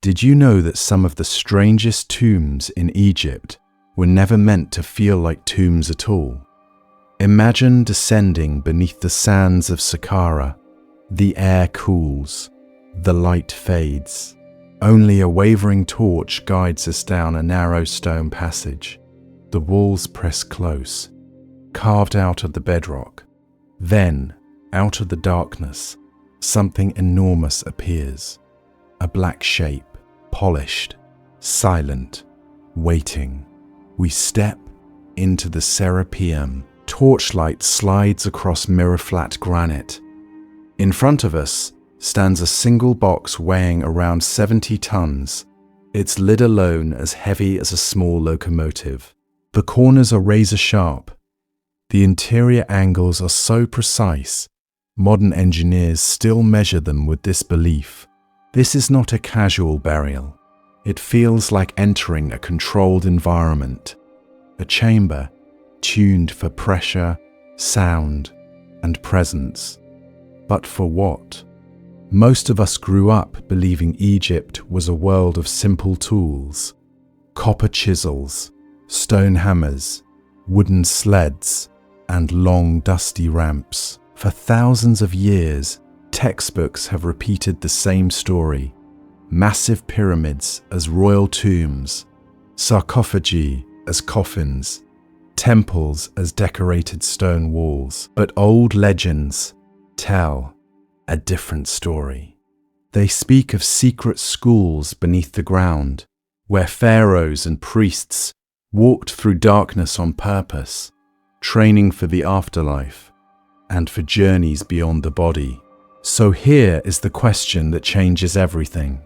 Did you know that some of the strangest tombs in Egypt were never meant to feel like tombs at all? Imagine descending beneath the sands of Saqqara. The air cools, the light fades. Only a wavering torch guides us down a narrow stone passage. The walls press close, carved out of the bedrock. Then, out of the darkness, something enormous appears. A black shape, polished, silent, waiting. We step into the Serapeum. Torchlight slides across mirror-flat granite. In front of us stands a single box weighing around 70 tons, its lid alone as heavy as a small locomotive. The corners are razor-sharp. The interior angles are so precise, modern engineers still measure them with disbelief. This is not a casual burial. It feels like entering a controlled environment, a chamber tuned for pressure, sound, and presence. But for what? Most of us grew up believing Egypt was a world of simple tools: copper chisels, stone hammers, wooden sleds, and long dusty ramps. For thousands of years, textbooks have repeated the same story: massive pyramids as royal tombs, sarcophagi as coffins, temples as decorated stone walls. But old legends tell a different story. They speak of secret schools beneath the ground, where pharaohs and priests walked through darkness on purpose, training for the afterlife and for journeys beyond the body. So here is the question that changes everything.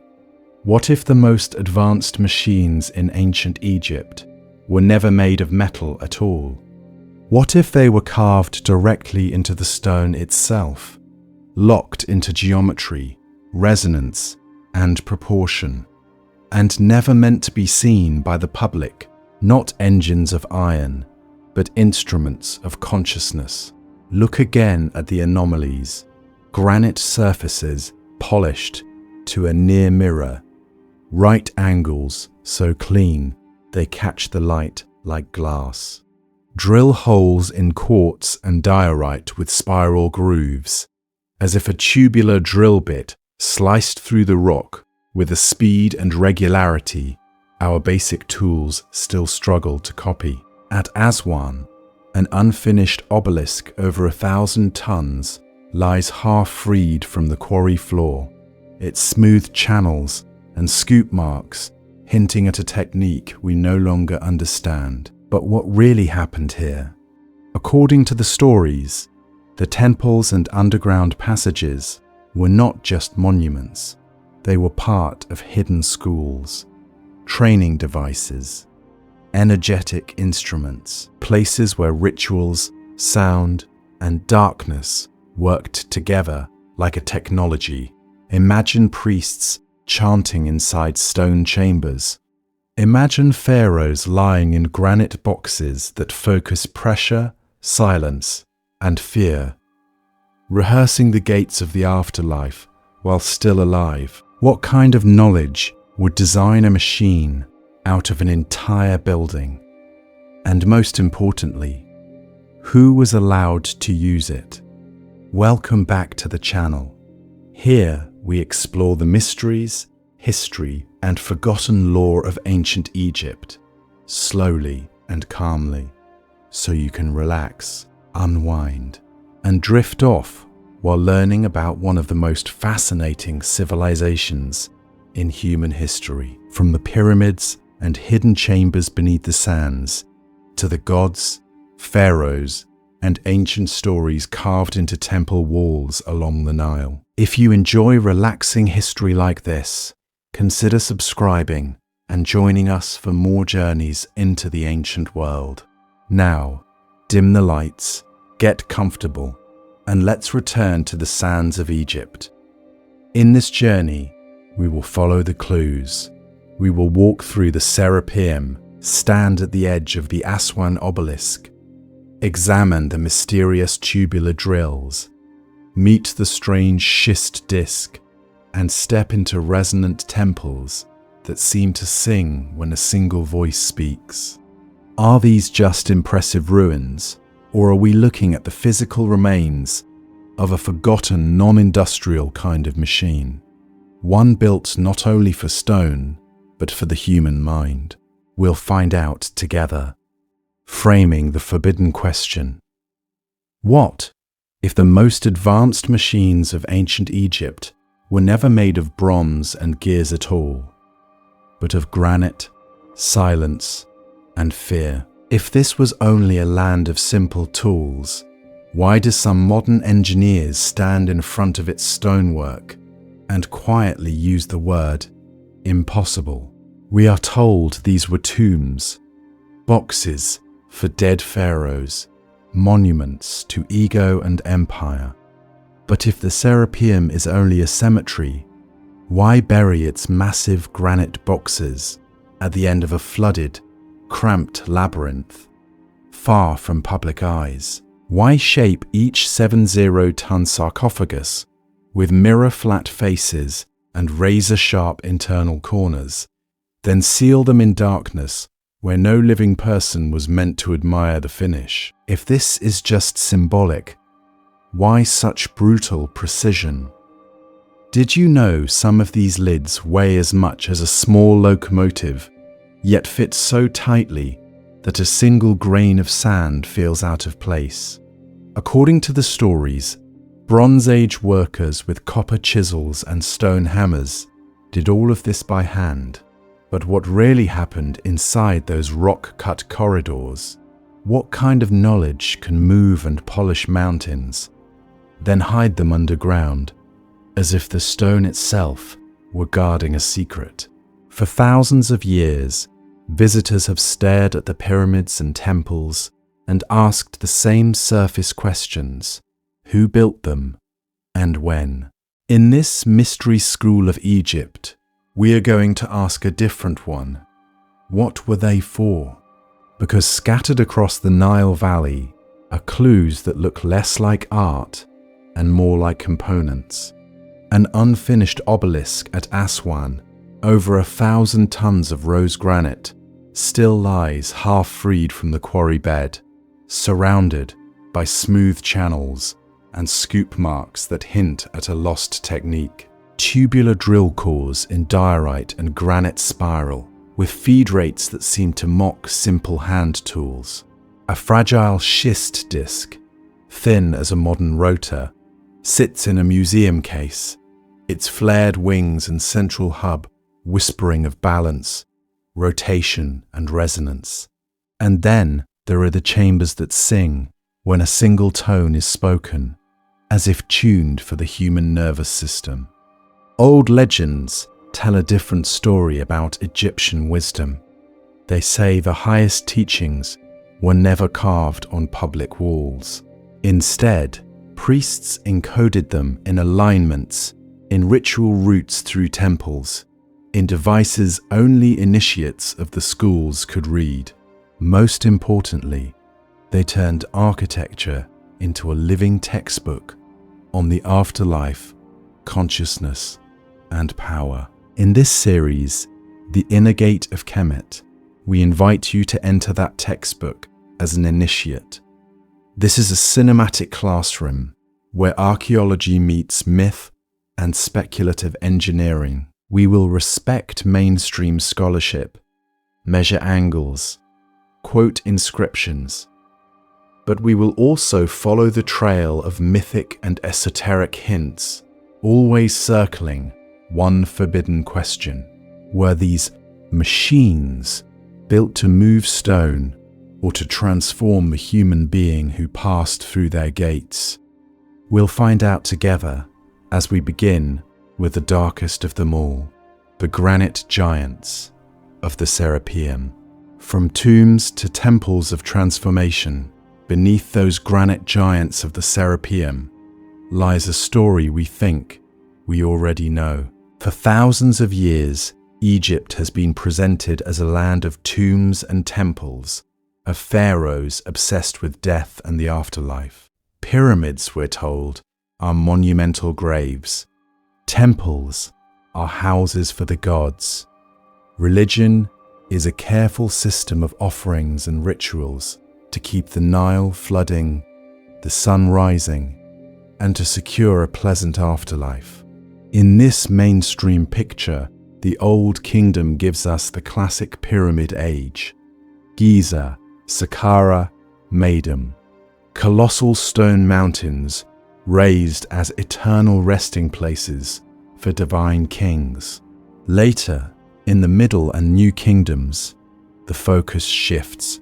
What if the most advanced machines in ancient Egypt were never made of metal at all? What if they were carved directly into the stone itself, locked into geometry, resonance, and proportion, and never meant to be seen by the public? Not engines of iron, but instruments of consciousness. Look again at the anomalies. Granite surfaces polished to a near mirror, right angles so clean they catch the light like glass. Drill holes in quartz and diorite with spiral grooves, as if a tubular drill bit sliced through the rock with a speed and regularity our basic tools still struggle to copy. At Aswan, an unfinished obelisk over 1,000 tons lies half freed from the quarry floor, its smooth channels and scoop marks hinting at a technique we no longer understand. But what really happened here? According to the stories, the temples and underground passages were not just monuments. They were part of hidden schools, training devices, energetic instruments, places where rituals, sound, and darkness worked together like a technology. Imagine priests chanting inside stone chambers. Imagine pharaohs lying in granite boxes that focus pressure, silence, and fear, rehearsing the gates of the afterlife while still alive. What kind of knowledge would design a machine out of an entire building? And most importantly, who was allowed to use it? Welcome back to the channel. Here we explore the mysteries, history, and forgotten lore of ancient Egypt, slowly and calmly, so you can relax, unwind, and drift off while learning about one of the most fascinating civilizations in human history. From the pyramids and hidden chambers beneath the sands, to the gods, pharaohs, and ancient stories carved into temple walls along the Nile. If you enjoy relaxing history like this, consider subscribing and joining us for more journeys into the ancient world. Now, dim the lights, get comfortable, and let's return to the sands of Egypt. In this journey, we will follow the clues. We will walk through the Serapeum, stand at the edge of the Aswan obelisk, examine the mysterious tubular drills, meet the strange schist disk, and step into resonant temples that seem to sing when a single voice speaks. Are these just impressive ruins, or are we looking at the physical remains of a forgotten non-industrial kind of machine? One built not only for stone, but for the human mind. We'll find out together, framing the forbidden question. What if the most advanced machines of ancient Egypt were never made of bronze and gears at all, but of granite, silence, and fear? If this was only a land of simple tools, why do some modern engineers stand in front of its stonework and quietly use the word impossible? We are told these were tombs, boxes for dead pharaohs, monuments to ego and empire. But if the Serapeum is only a cemetery, why bury its massive granite boxes at the end of a flooded, cramped labyrinth, far from public eyes? Why shape each 70-ton sarcophagus with mirror-flat faces and razor-sharp internal corners, then seal them in darkness where no living person was meant to admire the finish? If this is just symbolic, why such brutal precision? Did you know some of these lids weigh as much as a small locomotive, yet fit so tightly that a single grain of sand feels out of place? According to the stories, Bronze Age workers with copper chisels and stone hammers did all of this by hand. But what really happened inside those rock-cut corridors? What kind of knowledge can move and polish mountains, then hide them underground, as if the stone itself were guarding a secret? For thousands of years, visitors have stared at the pyramids and temples and asked the same surface questions: who built them and when? In this mystery school of Egypt, we are going to ask a different one. What were they for? Because scattered across the Nile Valley are clues that look less like art and more like components. An unfinished obelisk at Aswan, over 1,000 tons of rose granite, still lies half freed from the quarry bed, surrounded by smooth channels and scoop marks that hint at a lost technique. Tubular drill cores in diorite and granite spiral, with feed rates that seem to mock simple hand tools. A fragile schist disc, thin as a modern rotor, sits in a museum case, its flared wings and central hub whispering of balance, rotation, and resonance. And then there are the chambers that sing when a single tone is spoken, as if tuned for the human nervous system. Old legends tell a different story about Egyptian wisdom. They say the highest teachings were never carved on public walls. Instead, priests encoded them in alignments, in ritual routes through temples, in devices only initiates of the schools could read. Most importantly, they turned architecture into a living textbook on the afterlife, consciousness, and power. In this series, The Inner Gate of Kemet, we invite you to enter that textbook as an initiate. This is a cinematic classroom where archaeology meets myth and speculative engineering. We will respect mainstream scholarship, measure angles, quote inscriptions, but we will also follow the trail of mythic and esoteric hints, always circling one forbidden question. Were these machines built to move stone or to transform the human being who passed through their gates? We'll find out together as we begin with the darkest of them all, the granite giants of the Serapeum. From tombs to temples of transformation, beneath those granite giants of the Serapeum lies a story we think we already know. For thousands of years, Egypt has been presented as a land of tombs and temples, of pharaohs obsessed with death and the afterlife. Pyramids, we're told, are monumental graves. Temples are houses for the gods. Religion is a careful system of offerings and rituals to keep the Nile flooding, the sun rising, and to secure a pleasant afterlife. In this mainstream picture, the Old Kingdom gives us the classic pyramid age: Giza, Saqqara, Maidan, colossal stone mountains raised as eternal resting places for divine kings. Later, in the Middle and New Kingdoms, the focus shifts.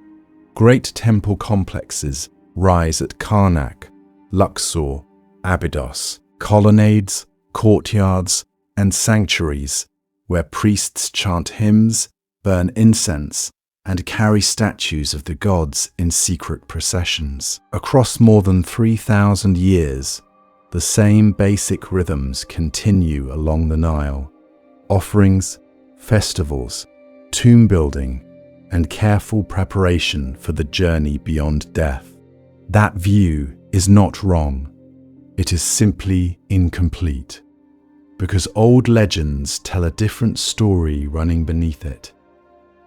Great temple complexes rise at Karnak, Luxor, Abydos, colonnades, courtyards, and sanctuaries where priests chant hymns, burn incense, and carry statues of the gods in secret processions. Across more than 3,000 years, the same basic rhythms continue along the Nile: offerings, festivals, tomb building, and careful preparation for the journey beyond death. That view is not wrong. It is simply incomplete, because old legends tell a different story running beneath it,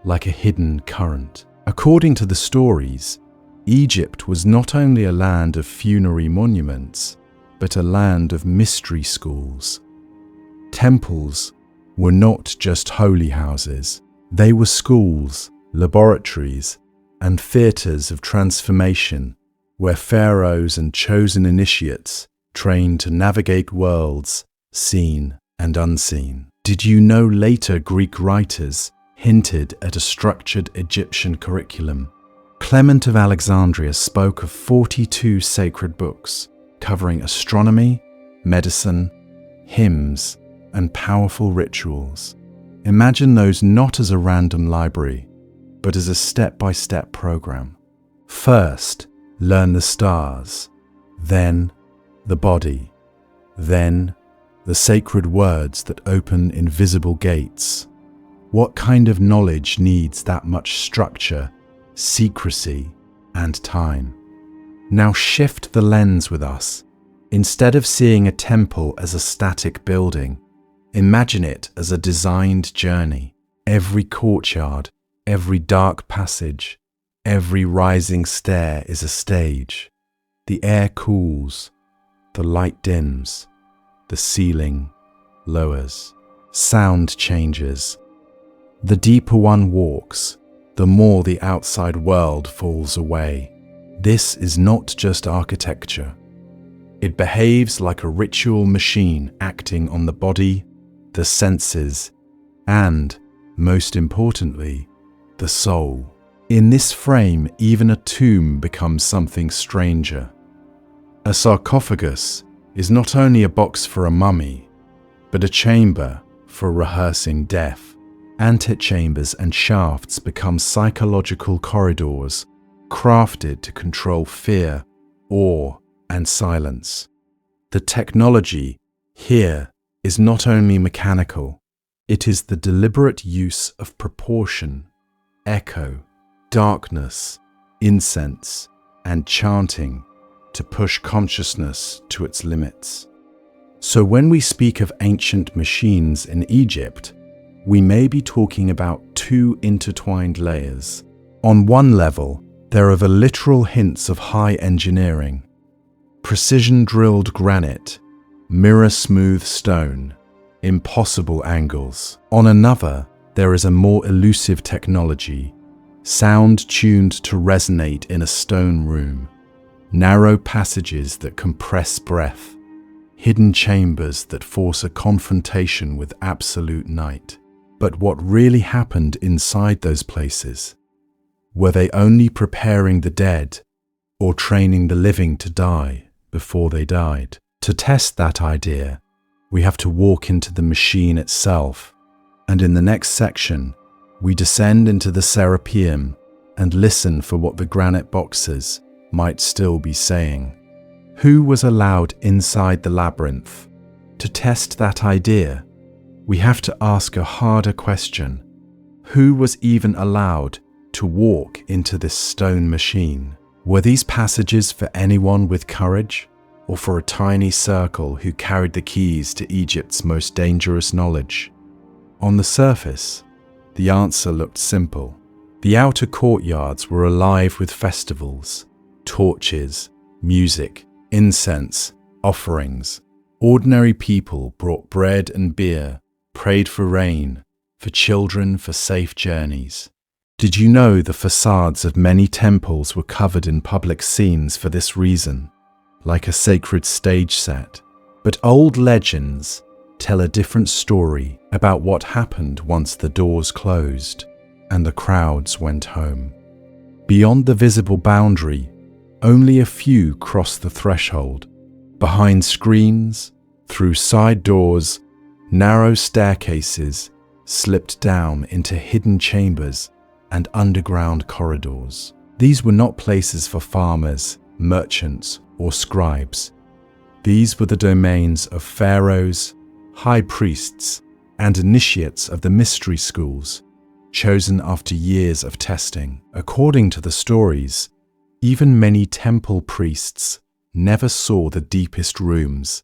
like a hidden current. According to the stories, Egypt was not only a land of funerary monuments, but a land of mystery schools. Temples were not just holy houses. They were schools, laboratories, and theatres of transformation where pharaohs and chosen initiates trained to navigate worlds seen and unseen. Did you know later Greek writers hinted at a structured Egyptian curriculum? Clement of Alexandria spoke of 42 sacred books covering astronomy, medicine, hymns, and powerful rituals. Imagine those not as a random library, but as a step-by-step program. First, learn the stars, then the body, then the sacred words that open invisible gates. What kind of knowledge needs that much structure, secrecy, and time? Now shift the lens with us. Instead of seeing a temple as a static building, imagine it as a designed journey. Every courtyard, every dark passage, every rising stair is a stage. The air cools, the light dims, the ceiling lowers, sound changes. The deeper one walks, the more the outside world falls away. This is not just architecture. It behaves like a ritual machine acting on the body, the senses, and, most importantly, the soul. In this frame, even a tomb becomes something stranger. A sarcophagus is not only a box for a mummy, but a chamber for rehearsing death. Antechambers and shafts become psychological corridors, crafted to control fear, awe, and silence. The technology here is not only mechanical, it is the deliberate use of proportion, echo, darkness, incense, and chanting to push consciousness to its limits. So when we speak of ancient machines in Egypt, we may be talking about two intertwined layers. On one level, there are the literal hints of high engineering: precision-drilled granite, mirror-smooth stone, impossible angles. On another, there is a more elusive technology, sound tuned to resonate in a stone room, narrow passages that compress breath, hidden chambers that force a confrontation with absolute night. But what really happened inside those places? Were they only preparing the dead or training the living to die before they died? To test that idea, we have to walk into the machine itself, and in the next section, we descend into the Serapeum and listen for what the granite boxes might still be saying. Who was allowed inside the labyrinth? To test that idea, we have to ask a harder question. Who was even allowed to walk into this stone machine? Were these passages for anyone with courage, or for a tiny circle who carried the keys to Egypt's most dangerous knowledge? On the surface, the answer looked simple. The outer courtyards were alive with festivals, torches, music, incense, offerings. Ordinary people brought bread and beer, prayed for rain, for children, for safe journeys. Did you know the facades of many temples were covered in public scenes for this reason, like a sacred stage set? But old legends tell a different story about what happened once the doors closed and the crowds went home. Beyond the visible boundary, only a few crossed the threshold. Behind screens, through side doors, narrow staircases slipped down into hidden chambers and underground corridors. These were not places for farmers, merchants, or scribes. These were the domains of pharaohs, high priests, and initiates of the mystery schools, chosen after years of testing. According to the stories, even many temple priests never saw the deepest rooms.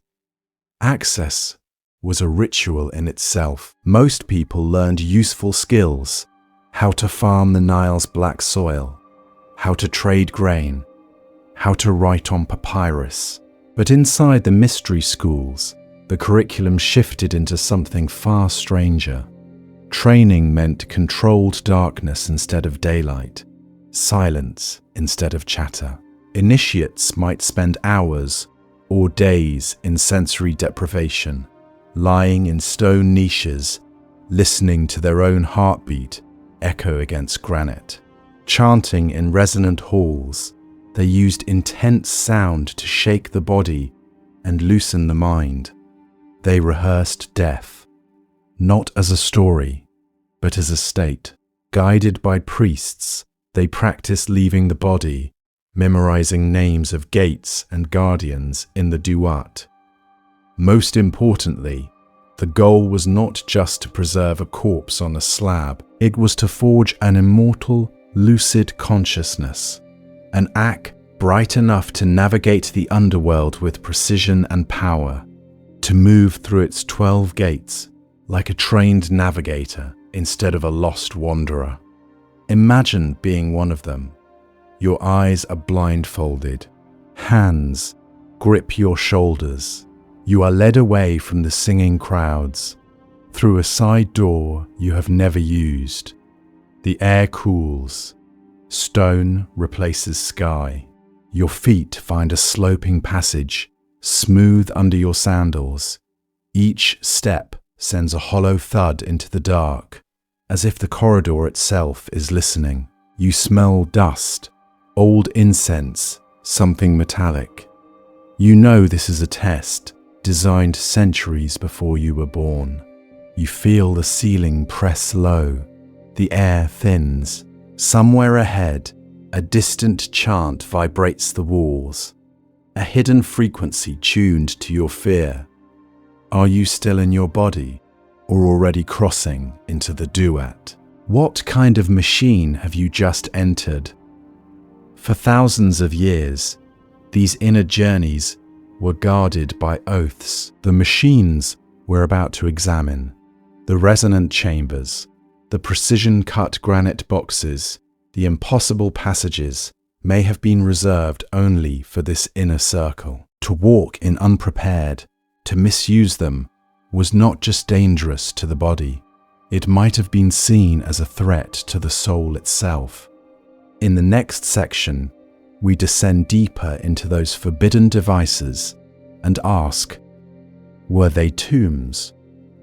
Access was a ritual in itself. Most people learned useful skills: how to farm the Nile's black soil, how to trade grain, how to write on papyrus. But inside the mystery schools, the curriculum shifted into something far stranger. Training meant controlled darkness instead of daylight, silence instead of chatter. Initiates might spend hours or days in sensory deprivation, lying in stone niches, listening to their own heartbeat echo against granite. Chanting in resonant halls, they used intense sound to shake the body and loosen the mind. They rehearsed death, not as a story, but as a state. Guided by priests, they practiced leaving the body, memorizing names of gates and guardians in the duat. Most importantly, the goal was not just to preserve a corpse on a slab, it was to forge an immortal, lucid consciousness, an act bright enough to navigate the underworld with precision and power, to move through its 12 gates like a trained navigator instead of a lost wanderer. Imagine being one of them. Your eyes are blindfolded, hands grip your shoulders. You are led away from the singing crowds, through a side door you have never used. The air cools, stone replaces sky. Your feet find a sloping passage, smooth under your sandals. Each step sends a hollow thud into the dark, as if the corridor itself is listening. You smell dust, old incense, something metallic. You know this is a test, designed centuries before you were born. You feel the ceiling press low, the air thins. Somewhere ahead, a distant chant vibrates the walls, a hidden frequency tuned to your fear. Are you still in your body, or already crossing into the duat? What kind of machine have you just entered? For thousands of years, these inner journeys were guarded by oaths. The machines we're about to examine, the resonant chambers, the precision-cut granite boxes, the impossible passages, may have been reserved only for this inner circle. To walk in unprepared, to misuse them, was not just dangerous to the body. It might have been seen as a threat to the soul itself. In the next section, we descend deeper into those forbidden devices and ask, were they tombs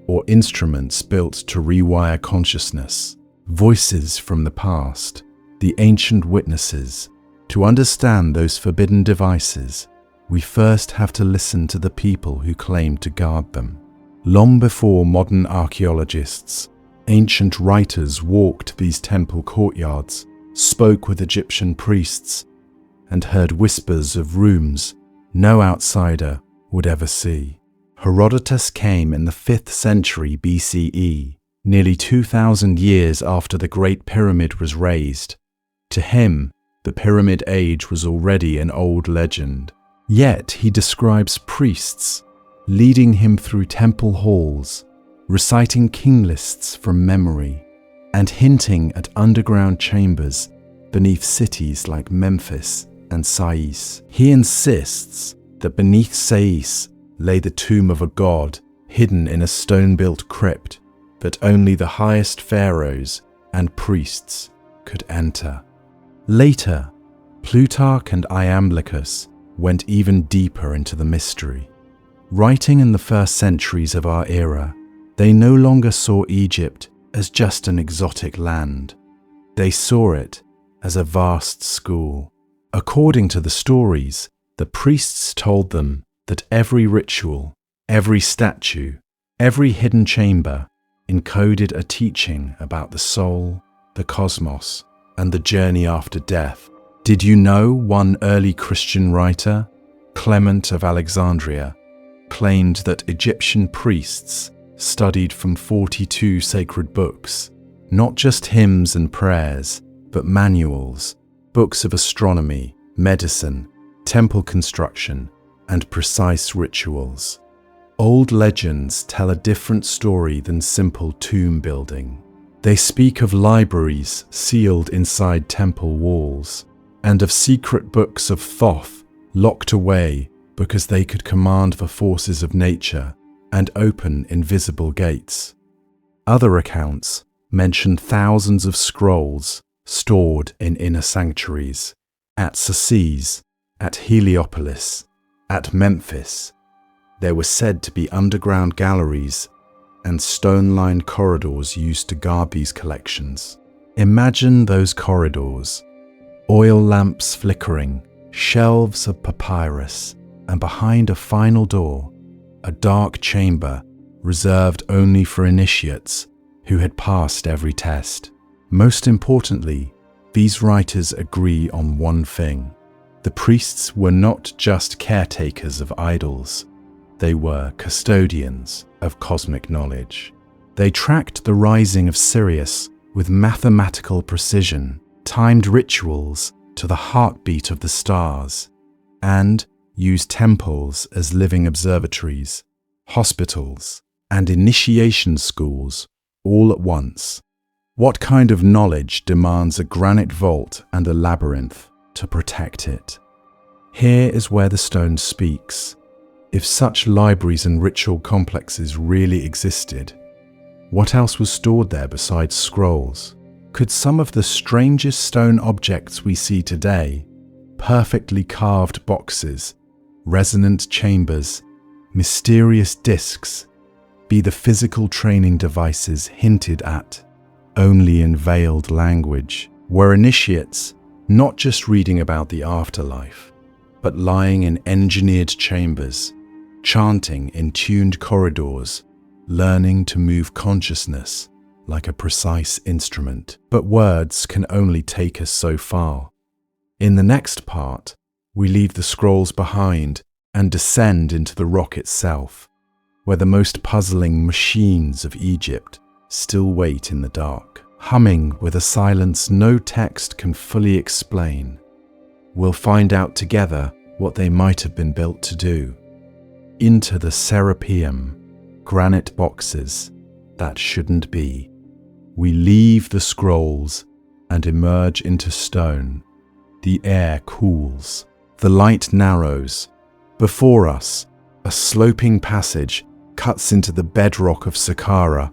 or instruments built to rewire consciousness? Voices from the past, the ancient witnesses. To understand those forbidden devices, we first have to listen to the people who claim to guard them. Long before modern archaeologists, ancient writers walked these temple courtyards, spoke with Egyptian priests, and heard whispers of rooms no outsider would ever see. Herodotus came in the 5th century BCE, nearly 2,000 years after the Great Pyramid was raised. To him, the Pyramid Age was already an old legend. Yet he describes priests leading him through temple halls, reciting king lists from memory, and hinting at underground chambers beneath cities like Memphis and Sais. He insists that beneath Sais lay the tomb of a god hidden in a stone-built crypt that only the highest pharaohs and priests could enter. Later, Plutarch and Iamblichus went even deeper into the mystery. Writing in the first centuries of our era, they no longer saw Egypt as just an exotic land. They saw it as a vast school. According to the stories, the priests told them that every ritual, every statue, every hidden chamber encoded a teaching about the soul, the cosmos, and the journey after death. Did you know one early Christian writer, Clement of Alexandria, claimed that Egyptian priests studied from 42 sacred books, not just hymns and prayers, but manuals, books of astronomy, medicine, temple construction, and precise rituals. Old legends tell a different story than simple tomb building. They speak of libraries sealed inside temple walls, and of secret books of Thoth locked away because they could command the forces of nature and open invisible gates. Other accounts mention thousands of scrolls stored in inner sanctuaries, at Saqqez, at Heliopolis, at Memphis. There were said to be underground galleries and stone-lined corridors used to guard these collections. Imagine those corridors, oil lamps flickering, shelves of papyrus, and behind a final door, a dark chamber reserved only for initiates who had passed every test. Most importantly, these writers agree on one thing. The priests were not just caretakers of idols, they were custodians of cosmic knowledge. They tracked the rising of Sirius with mathematical precision, timed rituals to the heartbeat of the stars, and used temples as living observatories, hospitals, and initiation schools all at once. What kind of knowledge demands a granite vault and a labyrinth to protect it? Here is where the stone speaks. If such libraries and ritual complexes really existed, what else was stored there besides scrolls? Could some of the strangest stone objects we see today, perfectly carved boxes, resonant chambers, mysterious discs, be the physical training devices hinted at only in veiled language? Were initiates not just reading about the afterlife, but lying in engineered chambers, chanting in tuned corridors, learning to move consciousness like a precise instrument? But words can only take us so far. In the next part, we leave the scrolls behind and descend into the rock itself, where the most puzzling machines of Egypt still wait in the dark, humming with a silence no text can fully explain. We'll find out together what they might have been built to do. Into the Serapeum, granite boxes that shouldn't be. We leave the scrolls and emerge into stone. The air cools. The light narrows. Before us, a sloping passage cuts into the bedrock of Saqqara,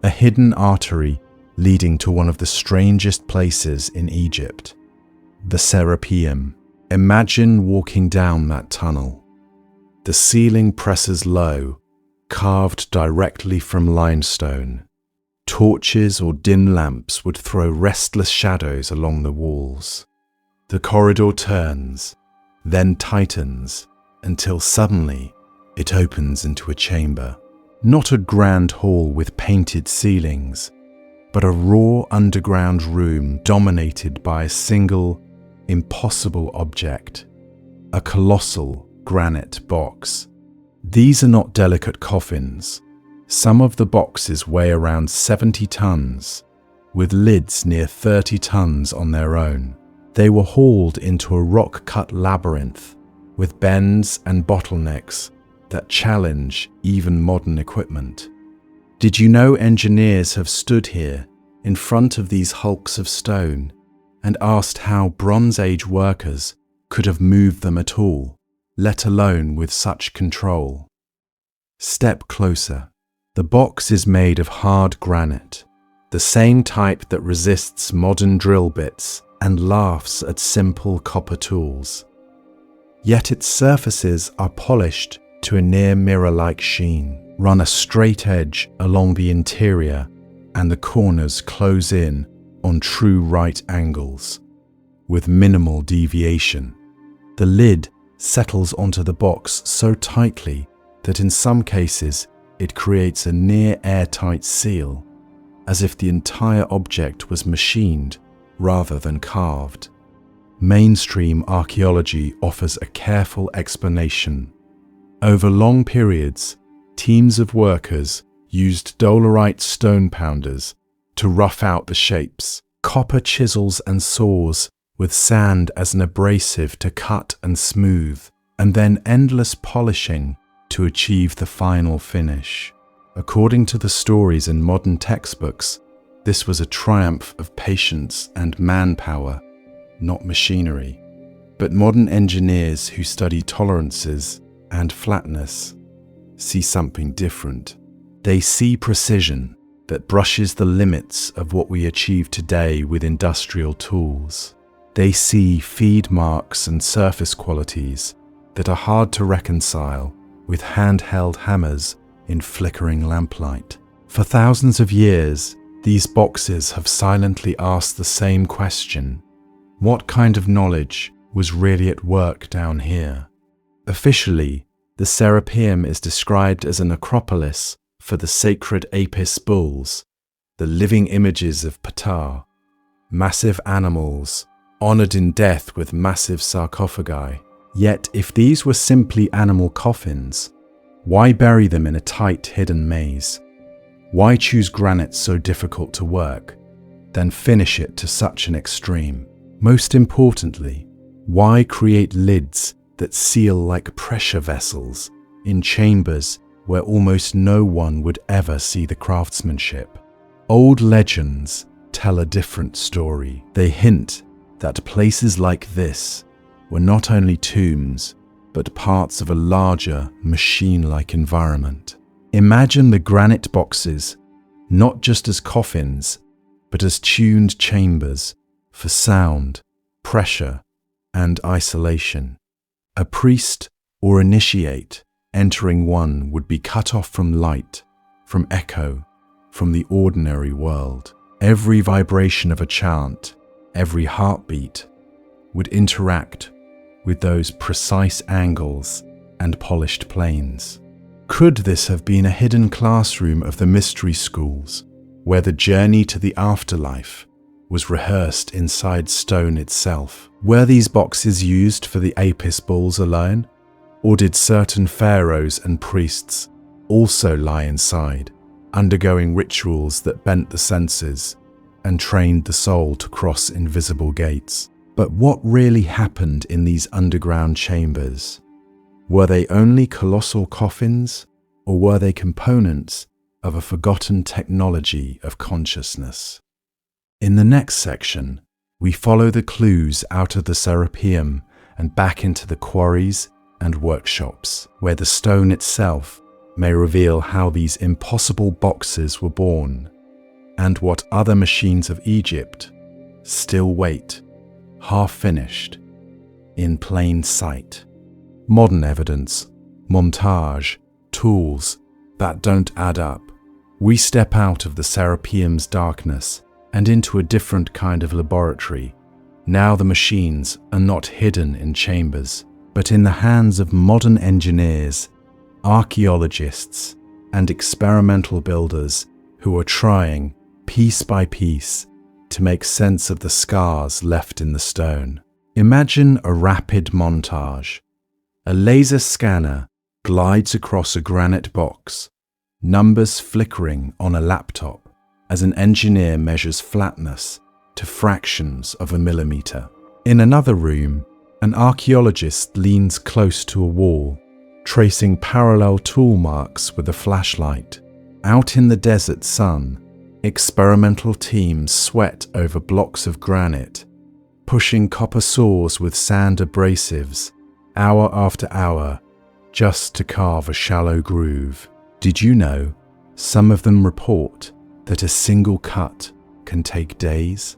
a hidden artery leading to one of the strangest places in Egypt, the Serapeum. Imagine walking down that tunnel. The ceiling presses low, carved directly from limestone. Torches or dim lamps would throw restless shadows along the walls. The corridor turns, then tightens, until suddenly it opens into a chamber. Not a grand hall with painted ceilings, but a raw underground room dominated by a single, impossible object, a colossal granite box. These are not delicate coffins. Some of the boxes weigh around 70 tons, with lids near 30 tons on their own. They were hauled into a rock-cut labyrinth with bends and bottlenecks that challenge even modern equipment. Did you know engineers have stood here in front of these hulks of stone and asked how Bronze Age workers could have moved them at all, let alone with such control. Step closer. The box is made of hard granite, the same type that resists modern drill bits and laughs at simple copper tools. Yet its surfaces are polished to a near mirror-like sheen, run a straight edge along the interior, and the corners close in on true right angles, with minimal deviation. The lid settles onto the box so tightly that in some cases it creates a near airtight seal, as if the entire object was machined rather than carved. Mainstream archaeology offers a careful explanation. Over long periods, teams of workers used dolerite stone pounders to rough out the shapes, copper chisels and saws with sand as an abrasive to cut and smooth, and then endless polishing to achieve the final finish. According to the stories in modern textbooks, this was a triumph of patience and manpower, not machinery. But modern engineers who study tolerances and flatness see something different. They see precision that brushes the limits of what we achieve today with industrial tools. They see feed marks and surface qualities that are hard to reconcile with handheld hammers in flickering lamplight. For thousands of years, these boxes have silently asked the same question: what kind of knowledge was really at work down here? Officially, the Serapeum is described as a necropolis for the sacred Apis bulls, the living images of Ptah, massive animals honored in death with massive sarcophagi. Yet, if these were simply animal coffins, why bury them in a tight, hidden maze? Why choose granite so difficult to work, then finish it to such an extreme? Most importantly, why create lids that seal like pressure vessels in chambers where almost no one would ever see the craftsmanship? Old legends tell a different story. They hint that places like this were not only tombs, but parts of a larger, machine-like environment. Imagine the granite boxes not just as coffins, but as tuned chambers for sound, pressure, and isolation. A priest or initiate entering one would be cut off from light, from echo, from the ordinary world. Every vibration of a chant, every heartbeat, would interact with those precise angles and polished planes. Could this have been a hidden classroom of the mystery schools, where the journey to the afterlife was rehearsed inside stone itself? Were these boxes used for the Apis bulls alone, or did certain pharaohs and priests also lie inside, undergoing rituals that bent the senses and trained the soul to cross invisible gates? But what really happened in these underground chambers? Were they only colossal coffins, or were they components of a forgotten technology of consciousness? In the next section, we follow the clues out of the Serapeum and back into the quarries and workshops, where the stone itself may reveal how these impossible boxes were born, and what other machines of Egypt still wait, half-finished, in plain sight. Modern evidence, montage, tools that don't add up. We step out of the Serapeum's darkness and into a different kind of laboratory. Now the machines are not hidden in chambers, but in the hands of modern engineers, archaeologists, and experimental builders who are trying, piece by piece, to make sense of the scars left in the stone. Imagine a rapid montage. A laser scanner glides across a granite box, numbers flickering on a laptop as an engineer measures flatness to fractions of a millimeter. In another room, an archaeologist leans close to a wall, tracing parallel tool marks with a flashlight. Out in the desert sun, Experimental teams sweat over blocks of granite, pushing copper saws with sand abrasives, hour after hour, just to carve a shallow groove. Did you know some of them report that a single cut can take days?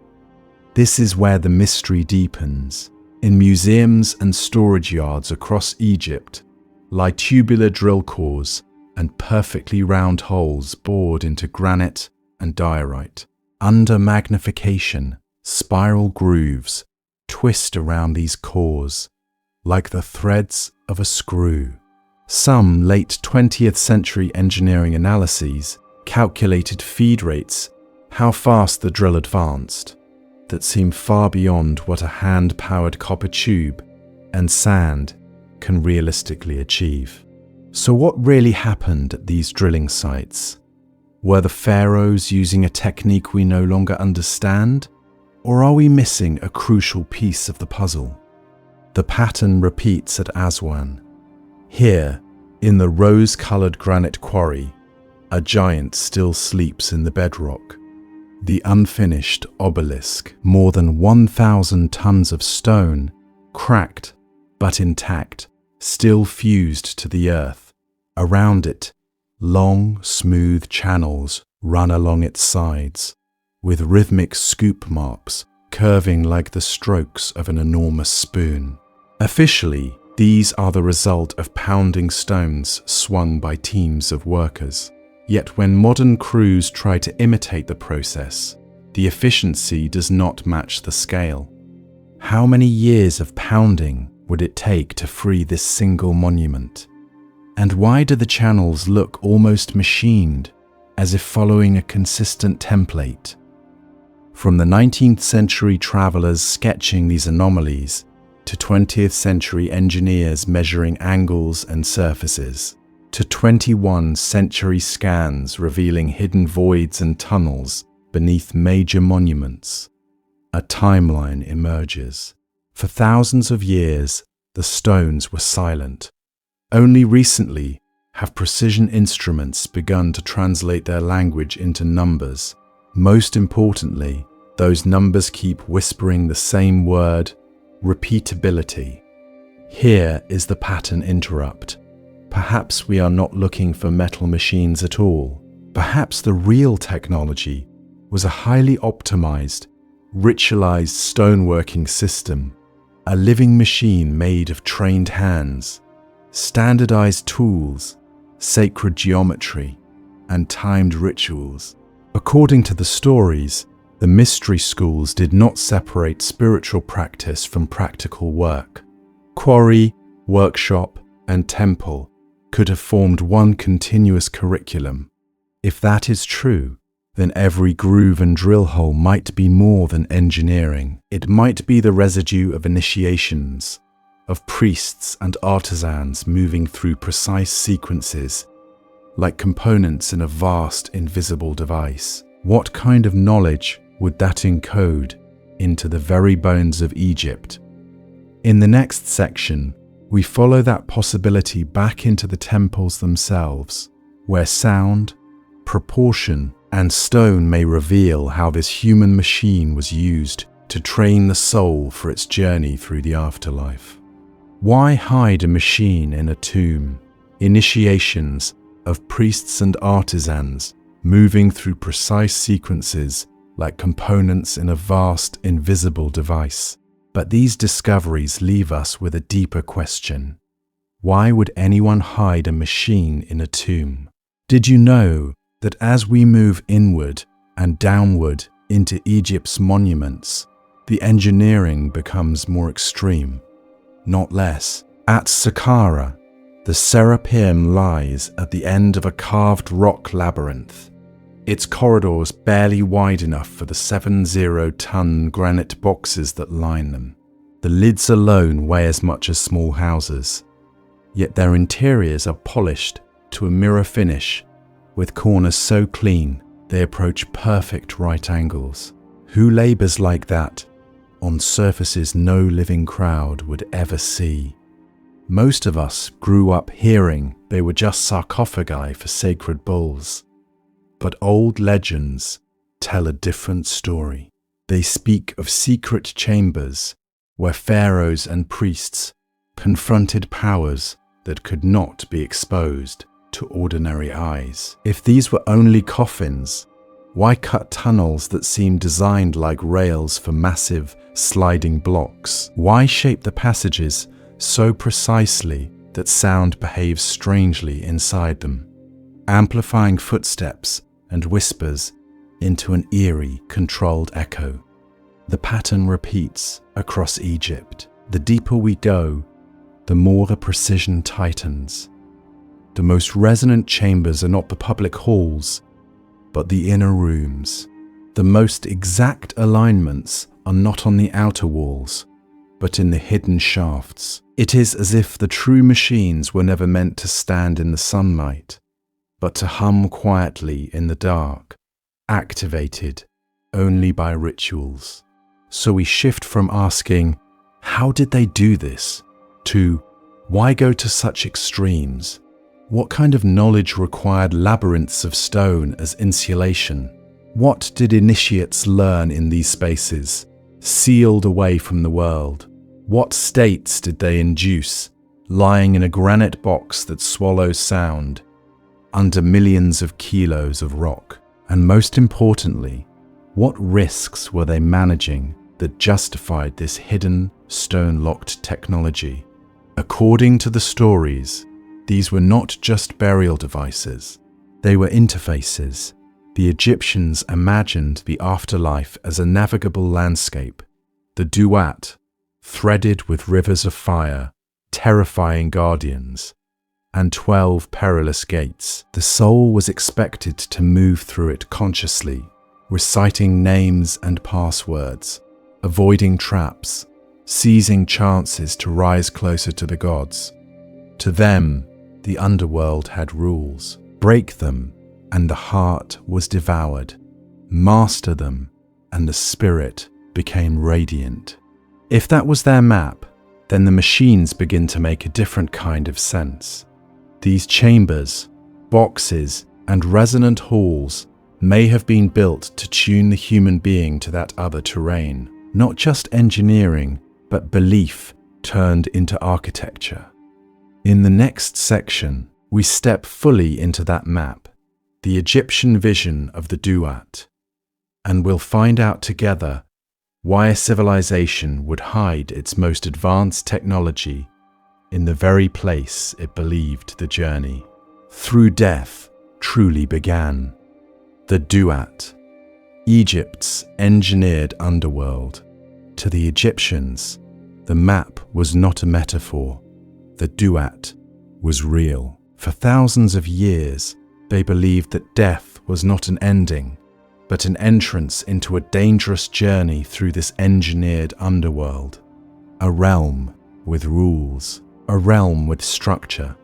This is where the mystery deepens. In museums and storage yards across Egypt lie tubular drill cores and perfectly round holes bored into granite and diorite. Under magnification, spiral grooves twist around these cores like the threads of a screw. Some late 20th century engineering analyses calculated feed rates, how fast the drill advanced, that seem far beyond what a hand-powered copper tube and sand can realistically achieve. So what really happened at these drilling sites? Were the pharaohs using a technique we no longer understand? Or are we missing a crucial piece of the puzzle? The pattern repeats at Aswan. Here, in the rose-coloured granite quarry, a giant still sleeps in the bedrock. The unfinished obelisk, more than 1,000 tons of stone, cracked but intact, still fused to the earth. Around it, long, smooth channels run along its sides, with rhythmic scoop marks curving like the strokes of an enormous spoon. Officially, these are the result of pounding stones swung by teams of workers. Yet when modern crews try to imitate the process, the efficiency does not match the scale. How many years of pounding would it take to free this single monument? And why do the channels look almost machined, as if following a consistent template? From the 19th century travelers sketching these anomalies to 20th century engineers measuring angles and surfaces, to 21st century scans revealing hidden voids and tunnels beneath major monuments, a timeline emerges. For thousands of years, the stones were silent. Only recently have precision instruments begun to translate their language into numbers. Most importantly, those numbers keep whispering the same word: repeatability. Here is the pattern interrupt. Perhaps we are not looking for metal machines at all. Perhaps the real technology was a highly optimized, ritualized stoneworking system, a living machine made of trained hands, standardized tools, sacred geometry, and timed rituals. According to the stories, the mystery schools did not separate spiritual practice from practical work. Quarry, workshop, and temple could have formed one continuous curriculum. If that is true, then every groove and drill hole might be more than engineering. It might be the residue of initiations, of priests and artisans moving through precise sequences, like components in a vast invisible device. What kind of knowledge would that encode into the very bones of Egypt? In the next section, we follow that possibility back into the temples themselves, where sound, proportion, and stone may reveal how this human machine was used to train the soul for its journey through the afterlife. Why hide a machine in a tomb? Initiations of priests and artisans moving through precise sequences like components in a vast invisible device. But these discoveries leave us with a deeper question. Why would anyone hide a machine in a tomb? Did you know that as we move inward and downward into Egypt's monuments, the engineering becomes more extreme, not less? At Saqqara, the Serapeum lies at the end of a carved rock labyrinth, its corridors barely wide enough for the 70-ton granite boxes that line them. The lids alone weigh as much as small houses, yet their interiors are polished to a mirror finish, with corners so clean they approach perfect right angles. Who labours like that on surfaces no living crowd would ever see? Most of us grew up hearing they were just sarcophagi for sacred bulls. But old legends tell a different story. They speak of secret chambers where pharaohs and priests confronted powers that could not be exposed to ordinary eyes. If these were only coffins, why cut tunnels that seem designed like rails for massive sliding blocks? Why shape the passages so precisely that sound behaves strangely inside them, amplifying footsteps and whispers into an eerie, controlled echo? The pattern repeats across Egypt. The deeper we go, the more the precision tightens. The most resonant chambers are not the public halls, but the inner rooms. The most exact alignments are not on the outer walls, but in the hidden shafts. It is as if the true machines were never meant to stand in the sunlight, but to hum quietly in the dark, activated only by rituals. So we shift from asking, how did they do this, to why go to such extremes? What kind of knowledge required labyrinths of stone as insulation? What did initiates learn in these spaces, sealed away from the world? What states did they induce, lying in a granite box that swallows sound, under millions of kilos of rock? And most importantly, what risks were they managing that justified this hidden, stone-locked technology? According to the stories, these were not just burial devices. They were interfaces. The Egyptians imagined the afterlife as a navigable landscape, the duat, threaded with rivers of fire, terrifying guardians, and 12 perilous gates. The soul was expected to move through it consciously, reciting names and passwords, avoiding traps, seizing chances to rise closer to the gods. To them, the underworld had rules. Break them, and the heart was devoured. Master them, and the spirit became radiant. If that was their map, then the machines begin to make a different kind of sense. These chambers, boxes, and resonant halls may have been built to tune the human being to that other terrain. Not just engineering, but belief turned into architecture. In the next section, we step fully into that map, the Egyptian vision of the duat, and we'll find out together why a civilization would hide its most advanced technology in the very place it believed the journey through death truly began. The duat, Egypt's engineered underworld. To the Egyptians, the map was not a metaphor. The duat was real. For thousands of years, they believed that death was not an ending, but an entrance into a dangerous journey through this engineered underworld. A realm with rules, a realm with structure,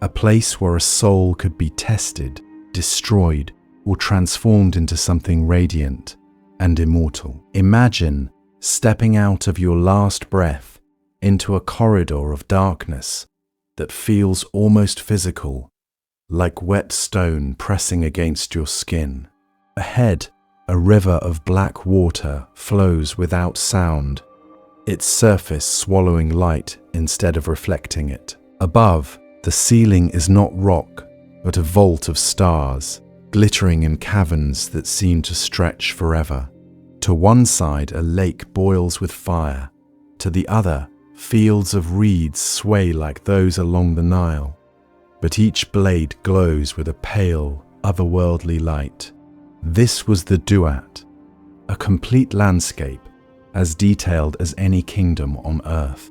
a place where a soul could be tested, destroyed, or transformed into something radiant and immortal. Imagine stepping out of your last breath into a corridor of darkness that feels almost physical, like wet stone pressing against your skin. Ahead, a river of black water flows without sound, its surface swallowing light instead of reflecting it. Above, the ceiling is not rock, but a vault of stars, glittering in caverns that seem to stretch forever. To one side, a lake boils with fire. To the other, fields of reeds sway like those along the Nile. But each blade glows with a pale, otherworldly light. This was the duat, a complete landscape, as detailed as any kingdom on earth.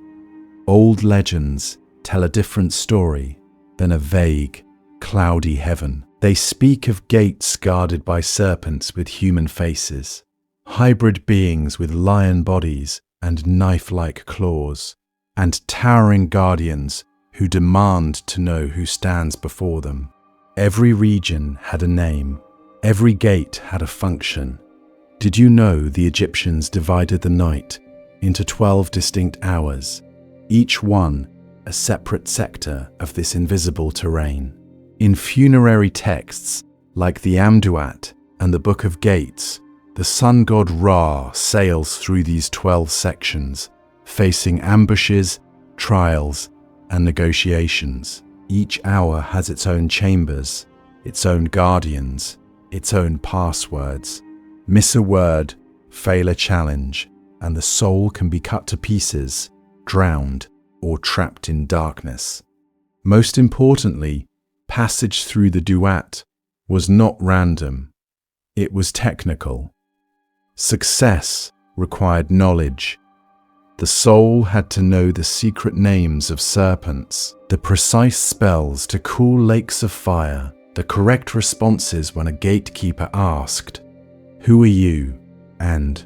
Old legends tell a different story than a vague, cloudy heaven. They speak of gates guarded by serpents with human faces, hybrid beings with lion bodies and knife-like claws, and towering guardians who demand to know who stands before them. Every region had a name. Every gate had a function. Did you know the Egyptians divided the night into 12 distinct hours, each one a separate sector of this invisible terrain? In funerary texts like the Amduat, and the Book of Gates, the sun god Ra sails through these 12 sections, facing ambushes, trials, and negotiations. Each hour has its own chambers, its own guardians, its own passwords. Miss a word, fail a challenge, and the soul can be cut to pieces, drowned, or trapped in darkness. Most importantly, passage through the duat was not random. It was technical. Success required knowledge. The soul had to know the secret names of serpents, the precise spells to cool lakes of fire, the correct responses when a gatekeeper asked, "Who are you?" and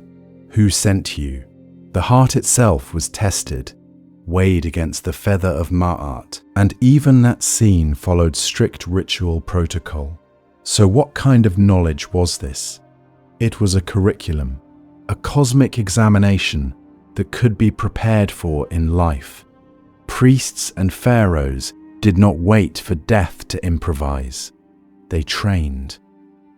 "Who sent you?" The heart itself was tested, weighed against the feather of Ma'at, and even that scene followed strict ritual protocol. So what kind of knowledge was this? It was a curriculum, a cosmic examination that could be prepared for in life. Priests and pharaohs did not wait for death to improvise. They trained.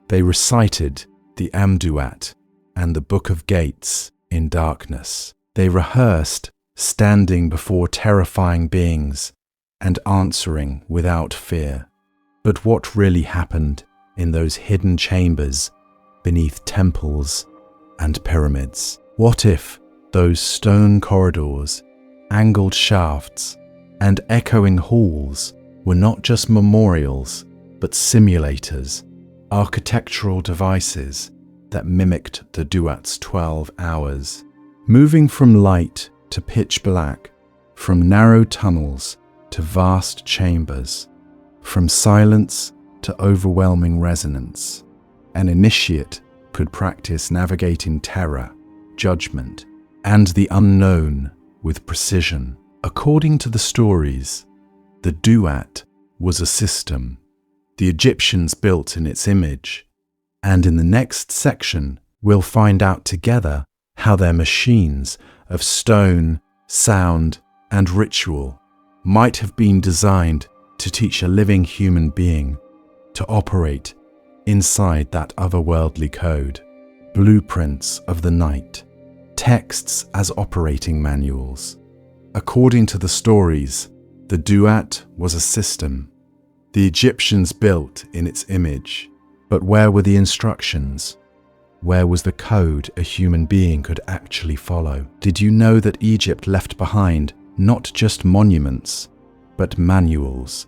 They recited the Amduat and the Book of Gates in darkness. They rehearsed standing before terrifying beings and answering without fear. But what really happened in those hidden chambers beneath temples and pyramids? What if those stone corridors, angled shafts, and echoing halls were not just memorials, but simulators, architectural devices that mimicked the duat's 12 hours? Moving from light to pitch black, from narrow tunnels to vast chambers, from silence to overwhelming resonance, an initiate could practice navigating terror, judgment, and the unknown with precision. According to the stories, the duat was a system the Egyptians built in its image, and in the next section we'll find out together how their machines of stone, sound, and ritual might have been designed to teach a living human being to operate inside that otherworldly code. Blueprints of the night, texts as operating manuals. According to the stories, the duat was a system the Egyptians built in its image. But where were the instructions? Where was the code a human being could actually follow? Did you know that Egypt left behind not just monuments, but manuals?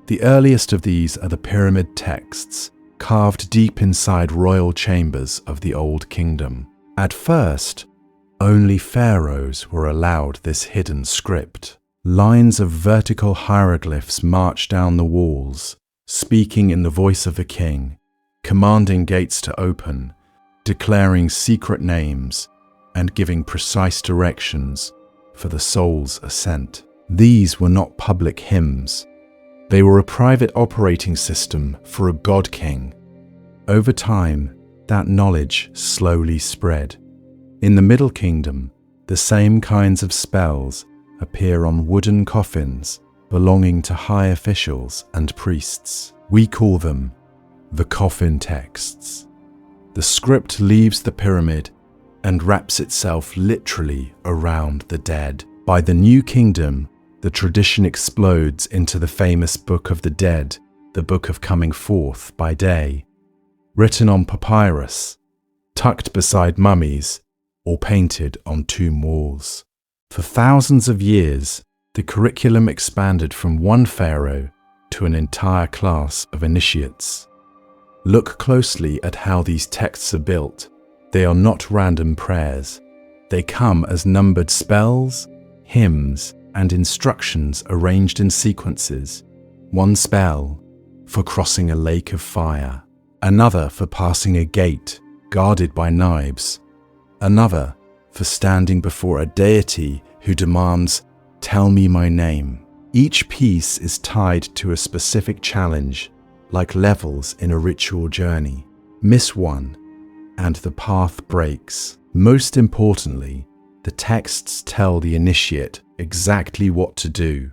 The earliest of these are the pyramid texts, carved deep inside royal chambers of the Old Kingdom. At first, only pharaohs were allowed this hidden script. Lines of vertical hieroglyphs marched down the walls, speaking in the voice of the king, commanding gates to open, declaring secret names, and giving precise directions for the soul's ascent. These were not public hymns. They were a private operating system for a god king. Over time, that knowledge slowly spread. In the Middle Kingdom, the same kinds of spells appear on wooden coffins belonging to high officials and priests. We call them the coffin texts. The script leaves the pyramid and wraps itself literally around the dead. By the New Kingdom, the tradition explodes into the famous Book of the Dead, the Book of Coming Forth by Day, written on papyrus, tucked beside mummies, or painted on tomb walls. For thousands of years, the curriculum expanded from one pharaoh to an entire class of initiates. Look closely at how these texts are built. They are not random prayers. They come as numbered spells, hymns, and instructions arranged in sequences. One spell for crossing a lake of fire, another for passing a gate guarded by knives, another for standing before a deity who demands, "Tell me my name." Each piece is tied to a specific challenge, like levels in a ritual journey. Miss one, and the path breaks. Most importantly, the texts tell the initiate exactly what to do.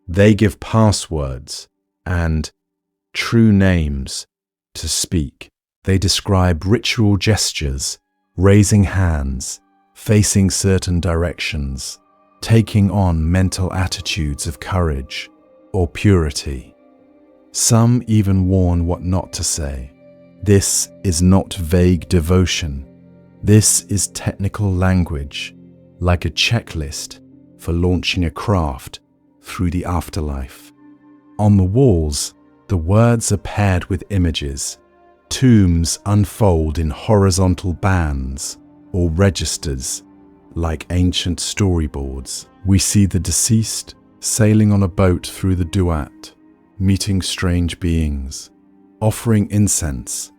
They give passwords and true names to speak. They describe ritual gestures, raising hands, facing certain directions, taking on mental attitudes of courage or purity. Some even warn what not to say. This is not vague devotion. This is technical language, like a checklist for launching a craft through the afterlife. On the walls, the words are paired with images. Tombs unfold in horizontal bands or registers, like ancient storyboards. We see the deceased sailing on a boat through the duat, meeting strange beings, offering incense,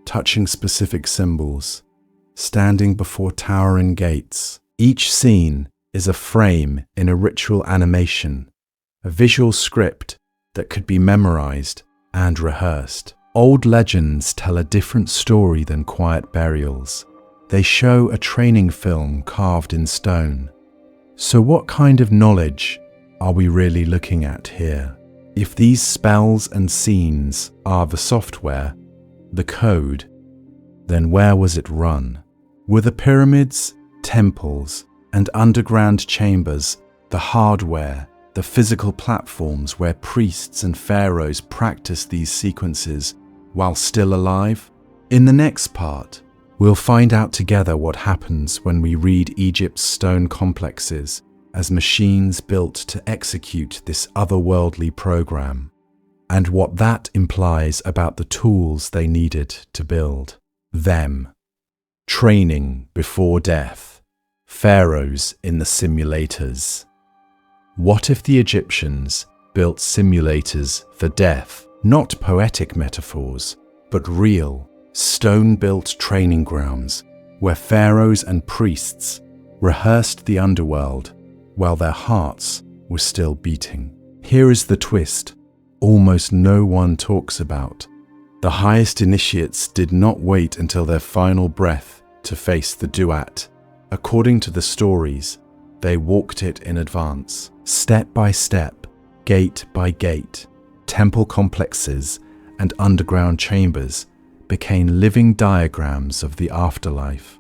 touching specific symbols, standing before towering gates. Each scene is a frame in a ritual animation, a visual script that could be memorized and rehearsed. Old legends tell a different story than quiet burials. They show a training film carved in stone. So what kind of knowledge are we really looking at here? If these spells and scenes are the software, the code, then where was it run? Were the pyramids, temples, and underground chambers the hardware, the physical platforms where priests and pharaohs practiced these sequences while still alive? In the next part, we'll find out together what happens when we read Egypt's stone complexes as machines built to execute this otherworldly program, and what that implies about the tools they needed to build them. Training before death. Pharaohs in the simulators. What if the Egyptians built simulators for death? Not poetic metaphors, but real, stone-built training grounds where pharaohs and priests rehearsed the underworld while their hearts were still beating. Here is the twist almost no one talks about. The highest initiates did not wait until their final breath to face the duat. According to the stories, they walked it in advance, step by step, gate by gate. Temple complexes and underground chambers became living diagrams of the afterlife.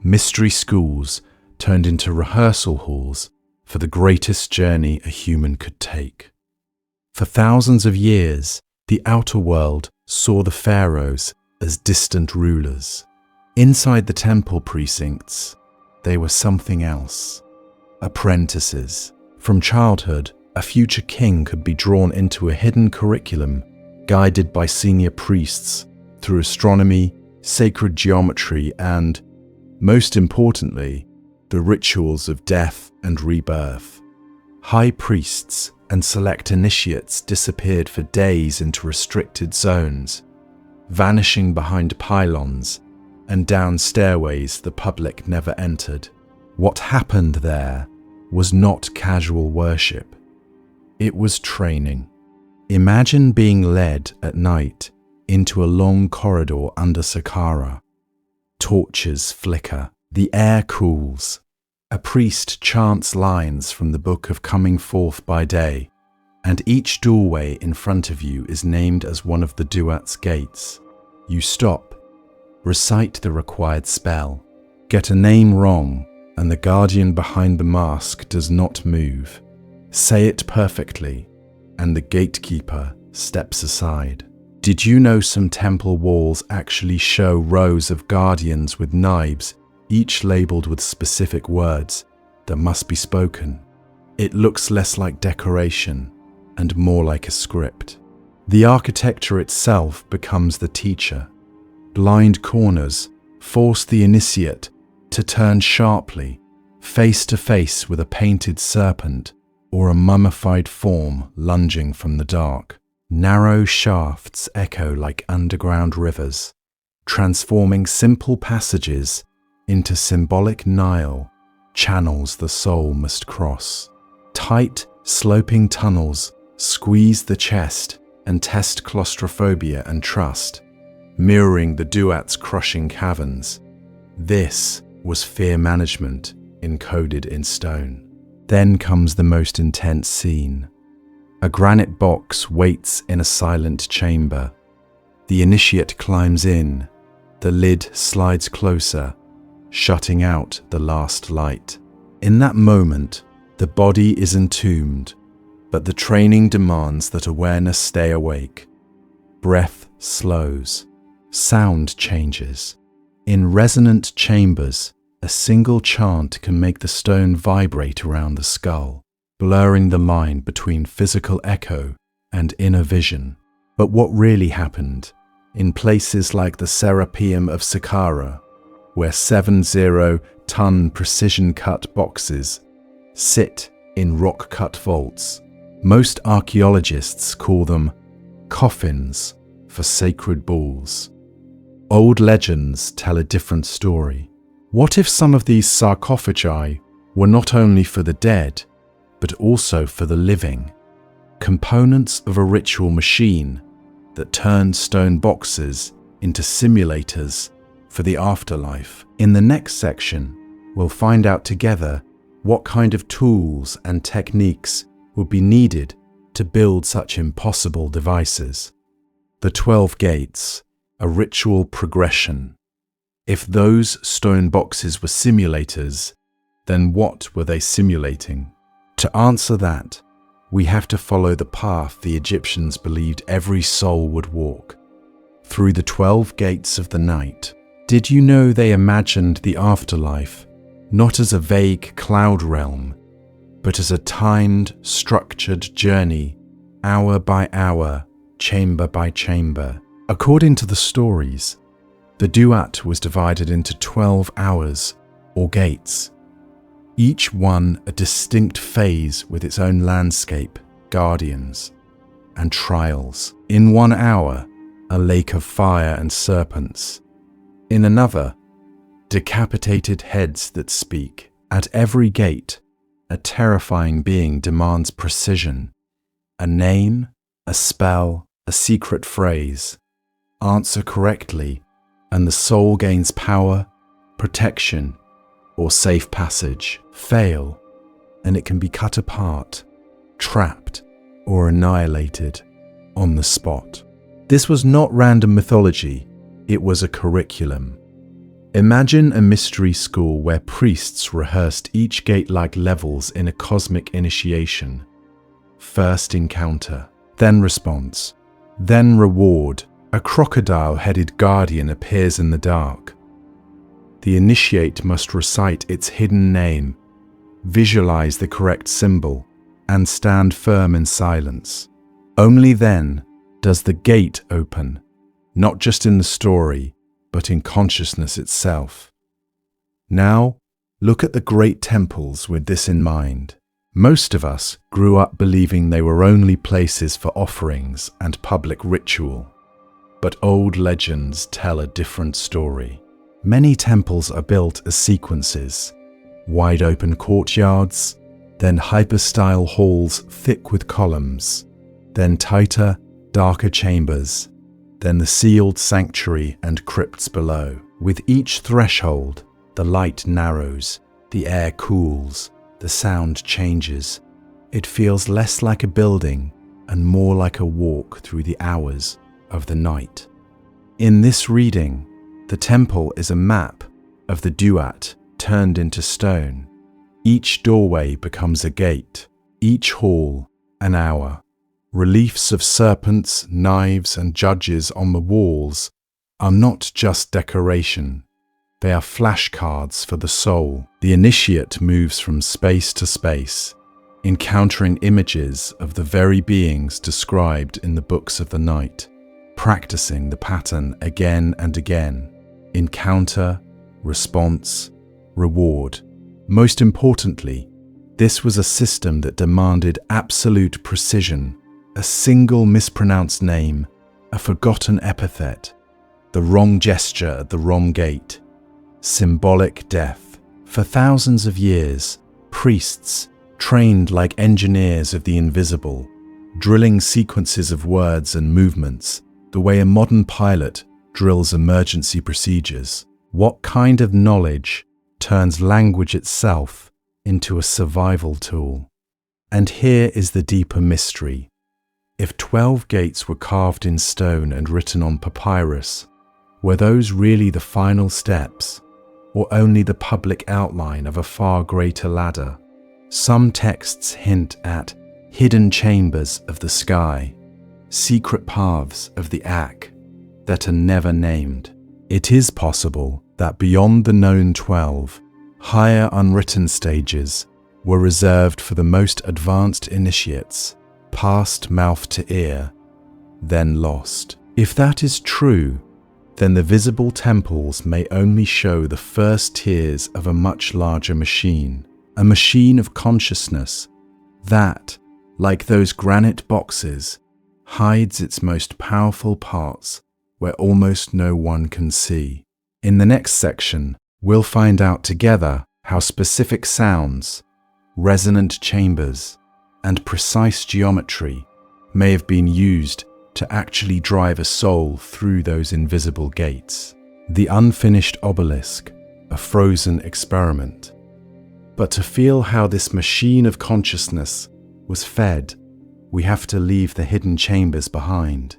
Mystery schools turned into rehearsal halls for the greatest journey a human could take. For thousands of years, the outer world saw the pharaohs as distant rulers. Inside the temple precincts, they were something else. Apprentices. From childhood, a future king could be drawn into a hidden curriculum, guided by senior priests through astronomy, sacred geometry, and, most importantly, the rituals of death and rebirth. High priests and select initiates disappeared for days into restricted zones, vanishing behind pylons and down stairways the public never entered. What happened there was not casual worship. It was training. Imagine being led at night into a long corridor under Saqqara. Torches flicker, the air cools. A priest chants lines from the Book of Coming Forth by day, and each doorway in front of you is named as one of the duat's gates. You stop, recite the required spell, get a name wrong, and the guardian behind the mask does not move. Say it perfectly, and the gatekeeper steps aside. Did you know some temple walls actually show rows of guardians with knives, each labeled with specific words that must be spoken? It looks less like decoration and more like a script. The architecture itself becomes the teacher. Blind corners force the initiate to turn sharply, face to face with a painted serpent or a mummified form lunging from the dark. Narrow shafts echo like underground rivers, transforming simple passages into symbolic Nile channels the soul must cross. Tight, sloping tunnels squeeze the chest and test claustrophobia and trust, mirroring the duat's crushing caverns. This was fear management encoded in stone. Then comes the most intense scene. A granite box waits in a silent chamber. The initiate climbs in, The lid slides closer, shutting out the last light. In that moment, the body is entombed, but the training demands that awareness stay awake. Breath slows. Sound changes. In resonant chambers, a single chant can make the stone vibrate around the skull, blurring the line between physical echo and inner vision. But what really happened, in places like the Serapeum of Saqqara, where 70-ton precision-cut boxes sit in rock-cut vaults, most archaeologists call them coffins for sacred bulls. Old legends tell a different story. What if some of these sarcophagi were not only for the dead, but also for the living? Components of a ritual machine that turned stone boxes into simulators for the afterlife. In the next section, we'll find out together what kind of tools and techniques would be needed to build such impossible devices. The 12 gates, a ritual progression. If those stone boxes were simulators, then what were they simulating? To answer that, we have to follow the path the Egyptians believed every soul would walk, through the 12 gates of the night. Did you know they imagined the afterlife not as a vague cloud realm, but as a timed, structured journey, hour by hour, chamber by chamber? According to the stories, the duat was divided into 12 hours, or gates, each one a distinct phase with its own landscape, guardians, and trials. In 1 hour, a lake of fire and serpents. In another, decapitated heads that speak. At every gate, a terrifying being demands precision. A name, a spell, a secret phrase. Answer correctly, and the soul gains power, protection, or safe passage. Fail, and it can be cut apart, trapped, or annihilated on the spot. This was not random mythology, it was a curriculum. Imagine a mystery school where priests rehearsed each gate-like levels in a cosmic initiation. First encounter, then response, then reward. A crocodile-headed guardian appears in the dark. The initiate must recite its hidden name, visualize the correct symbol, and stand firm in silence. Only then does the gate open, not just in the story, but in consciousness itself. Now, look at the great temples with this in mind. Most of us grew up believing they were only places for offerings and public ritual. But old legends tell a different story. Many temples are built as sequences, wide open courtyards, then hyper-style halls thick with columns, then tighter, darker chambers, then the sealed sanctuary and crypts below. With each threshold, the light narrows, the air cools, the sound changes. It feels less like a building and more like a walk through the hours of the night. In this reading, the temple is a map of the duat turned into stone. Each doorway becomes a gate, each hall an hour. Reliefs of serpents, knives, and judges on the walls are not just decoration. They are flashcards for the soul. The initiate moves from space to space, encountering images of the very beings described in the books of the night, practicing the pattern again and again. Encounter, response, reward. Most importantly, this was a system that demanded absolute precision. A single mispronounced name, a forgotten epithet, the wrong gesture at the wrong gate. Symbolic death. For thousands of years, priests, trained like engineers of the invisible, drilling sequences of words and movements, the way a modern pilot drills emergency procedures. What kind of knowledge turns language itself into a survival tool? And here is the deeper mystery. If 12 gates were carved in stone and written on papyrus, Were those really the final steps, or only the public outline of a far greater ladder? Some texts hint at hidden chambers of the sky, secret paths of the Ak that are never named. It is possible that beyond the known 12, higher unwritten stages were reserved for the most advanced initiates, passed mouth to ear, then lost. If that is true, then the visible temples may only show the first tiers of a much larger machine, a machine of consciousness that, like those granite boxes, hides its most powerful parts where almost no one can see. In the next section, we'll find out together how specific sounds, resonant chambers, and precise geometry may have been used to actually drive a soul through those invisible gates. The unfinished obelisk, a frozen experiment. But to feel how this machine of consciousness was fed, we have to leave the hidden chambers behind.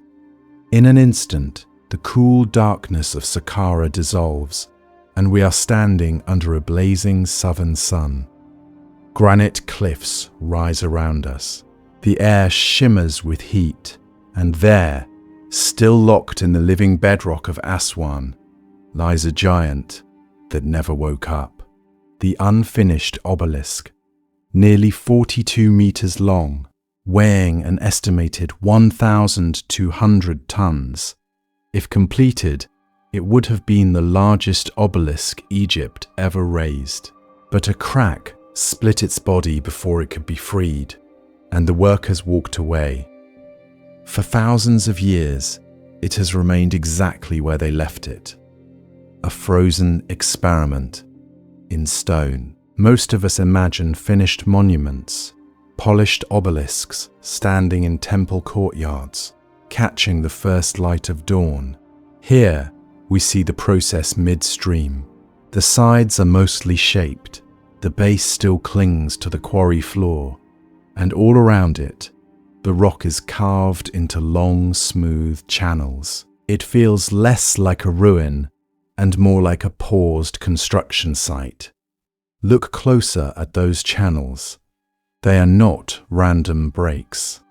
In an instant, the cool darkness of Saqqara dissolves, and we are standing under a blazing southern sun. Granite cliffs rise around us. The air shimmers with heat, and there, still locked in the living bedrock of Aswan, lies a giant that never woke up. The unfinished obelisk, nearly 42 meters long, weighing an estimated 1,200 tons. If completed, it would have been the largest obelisk Egypt ever raised. But a crack split its body before it could be freed, and the workers walked away. For thousands of years, it has remained exactly where they left it. A frozen experiment in stone. Most of us imagine finished monuments, polished obelisks standing in temple courtyards, catching the first light of dawn. Here, we see the process midstream. The sides are mostly shaped, the base still clings to the quarry floor, and all around it, the rock is carved into long, smooth channels. It feels less like a ruin and more like a paused construction site. Look closer at those channels. They are not random breaks.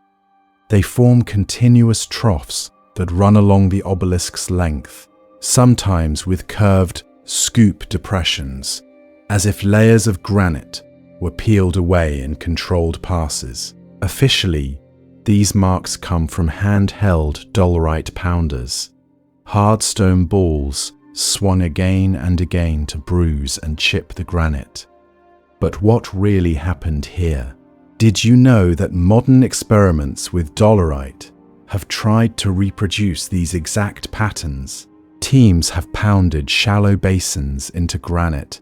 They form continuous troughs that run along the obelisk's length, sometimes with curved scoop depressions, as if layers of granite were peeled away in controlled passes. Officially, these marks come from handheld dolerite pounders, hard stone balls swung again and again to bruise and chip the granite. But what really happened here? Did you know that modern experiments with dolerite have tried to reproduce these exact patterns? Teams have pounded shallow basins into granite,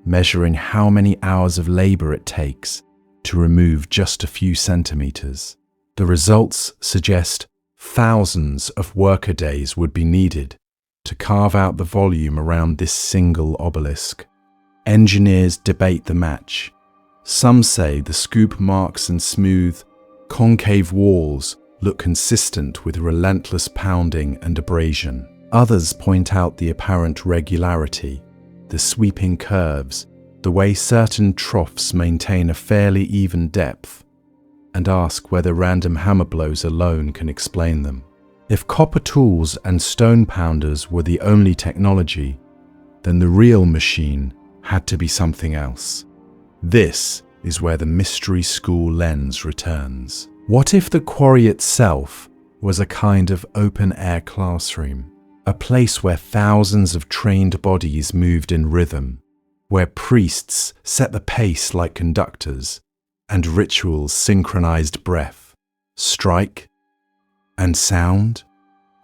measuring how many hours of labor it takes to remove just a few centimeters. The results suggest thousands of worker days would be needed to carve out the volume around this single obelisk. Engineers debate the match. Some say the scoop marks and smooth, concave walls look consistent with relentless pounding and abrasion. Others point out the apparent regularity, the sweeping curves, the way certain troughs maintain a fairly even depth, and ask whether random hammer blows alone can explain them. If copper tools and stone pounders were the only technology, then the real machine had to be something else. This is where the mystery school lens returns. What if the quarry itself was a kind of open-air classroom, a place where thousands of trained bodies moved in rhythm, where priests set the pace like conductors, and rituals synchronized breath, strike, and sound?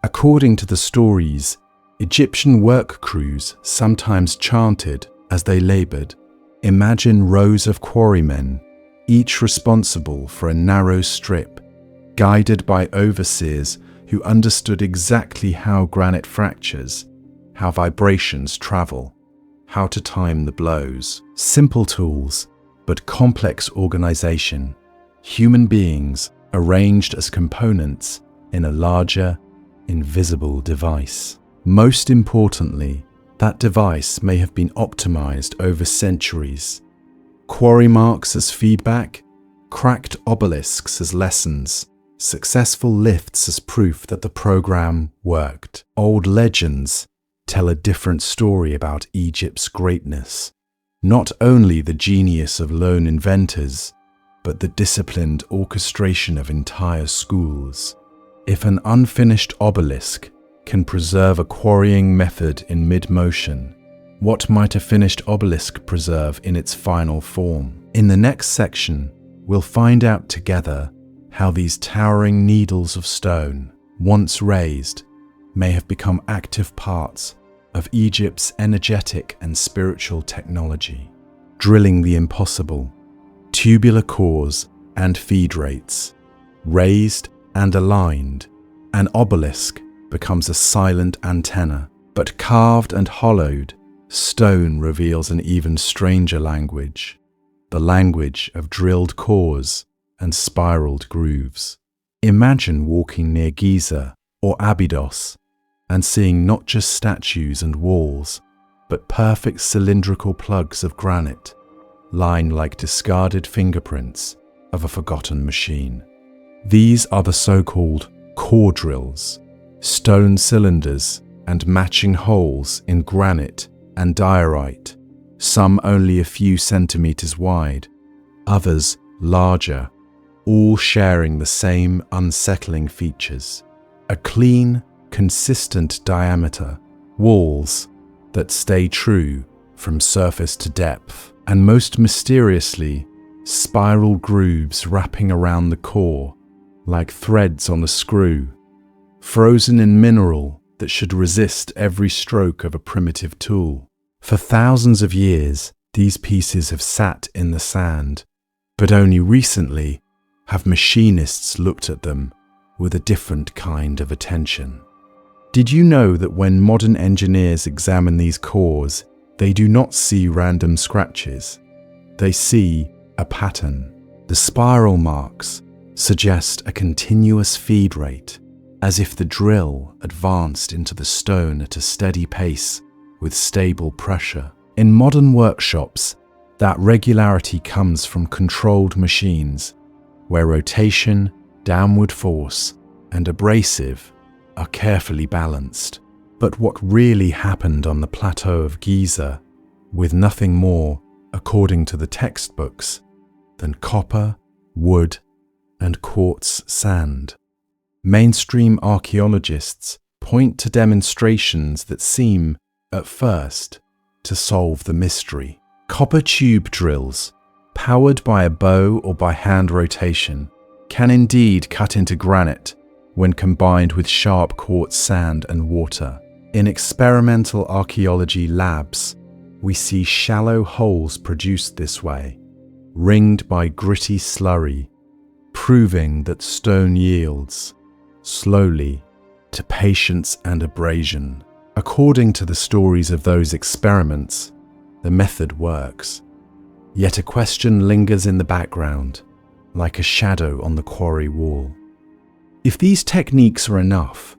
According to the stories, Egyptian work crews sometimes chanted as they labored. Imagine rows of quarrymen, each responsible for a narrow strip, guided by overseers who understood exactly how granite fractures, how vibrations travel, how to time the blows. Simple tools, but complex organization. Human beings arranged as components in a larger, invisible device. Most importantly, that device may have been optimized over centuries. Quarry marks as feedback, cracked obelisks as lessons, successful lifts as proof that the program worked. Old legends tell a different story about Egypt's greatness. Not only the genius of lone inventors, but the disciplined orchestration of entire schools. If an unfinished obelisk can preserve a quarrying method in mid-motion, what might a finished obelisk preserve in its final form? In the next section, we'll find out together how these towering needles of stone, once raised, may have become active parts of Egypt's energetic and spiritual technology. Drilling the impossible, tubular cores and feed rates, raised and aligned, an obelisk becomes a silent antenna, but carved and hollowed, stone reveals an even stranger language, the language of drilled cores and spiraled grooves. Imagine walking near Giza or Abydos and seeing not just statues and walls, but perfect cylindrical plugs of granite, lying like discarded fingerprints of a forgotten machine. These are the so-called core drills, stone cylinders and matching holes in granite and diorite, some only a few centimeters wide, others larger, all sharing the same unsettling features. A clean, consistent diameter, walls that stay true from surface to depth, and most mysteriously, spiral grooves wrapping around the core like threads on a screw, frozen in mineral that should resist every stroke of a primitive tool. For thousands of years, these pieces have sat in the sand, but only recently have machinists looked at them with a different kind of attention. Did you know that when modern engineers examine these cores, they do not see random scratches? They see a pattern. The spiral marks suggest a continuous feed rate, as if the drill advanced into the stone at a steady pace with stable pressure. In modern workshops, that regularity comes from controlled machines, where rotation, downward force, and abrasive are carefully balanced. But what really happened on the plateau of Giza, with nothing more, according to the textbooks, than copper, wood, and quartz sand? Mainstream archaeologists point to demonstrations that seem, at first, to solve the mystery. Copper tube drills, powered by a bow or by hand rotation, can indeed cut into granite when combined with sharp quartz sand and water. In experimental archaeology labs, we see shallow holes produced this way, ringed by gritty slurry, proving that stone yields, slowly, to patience and abrasion. According to the stories of those experiments, the method works. Yet a question lingers in the background, like a shadow on the quarry wall. If these techniques are enough,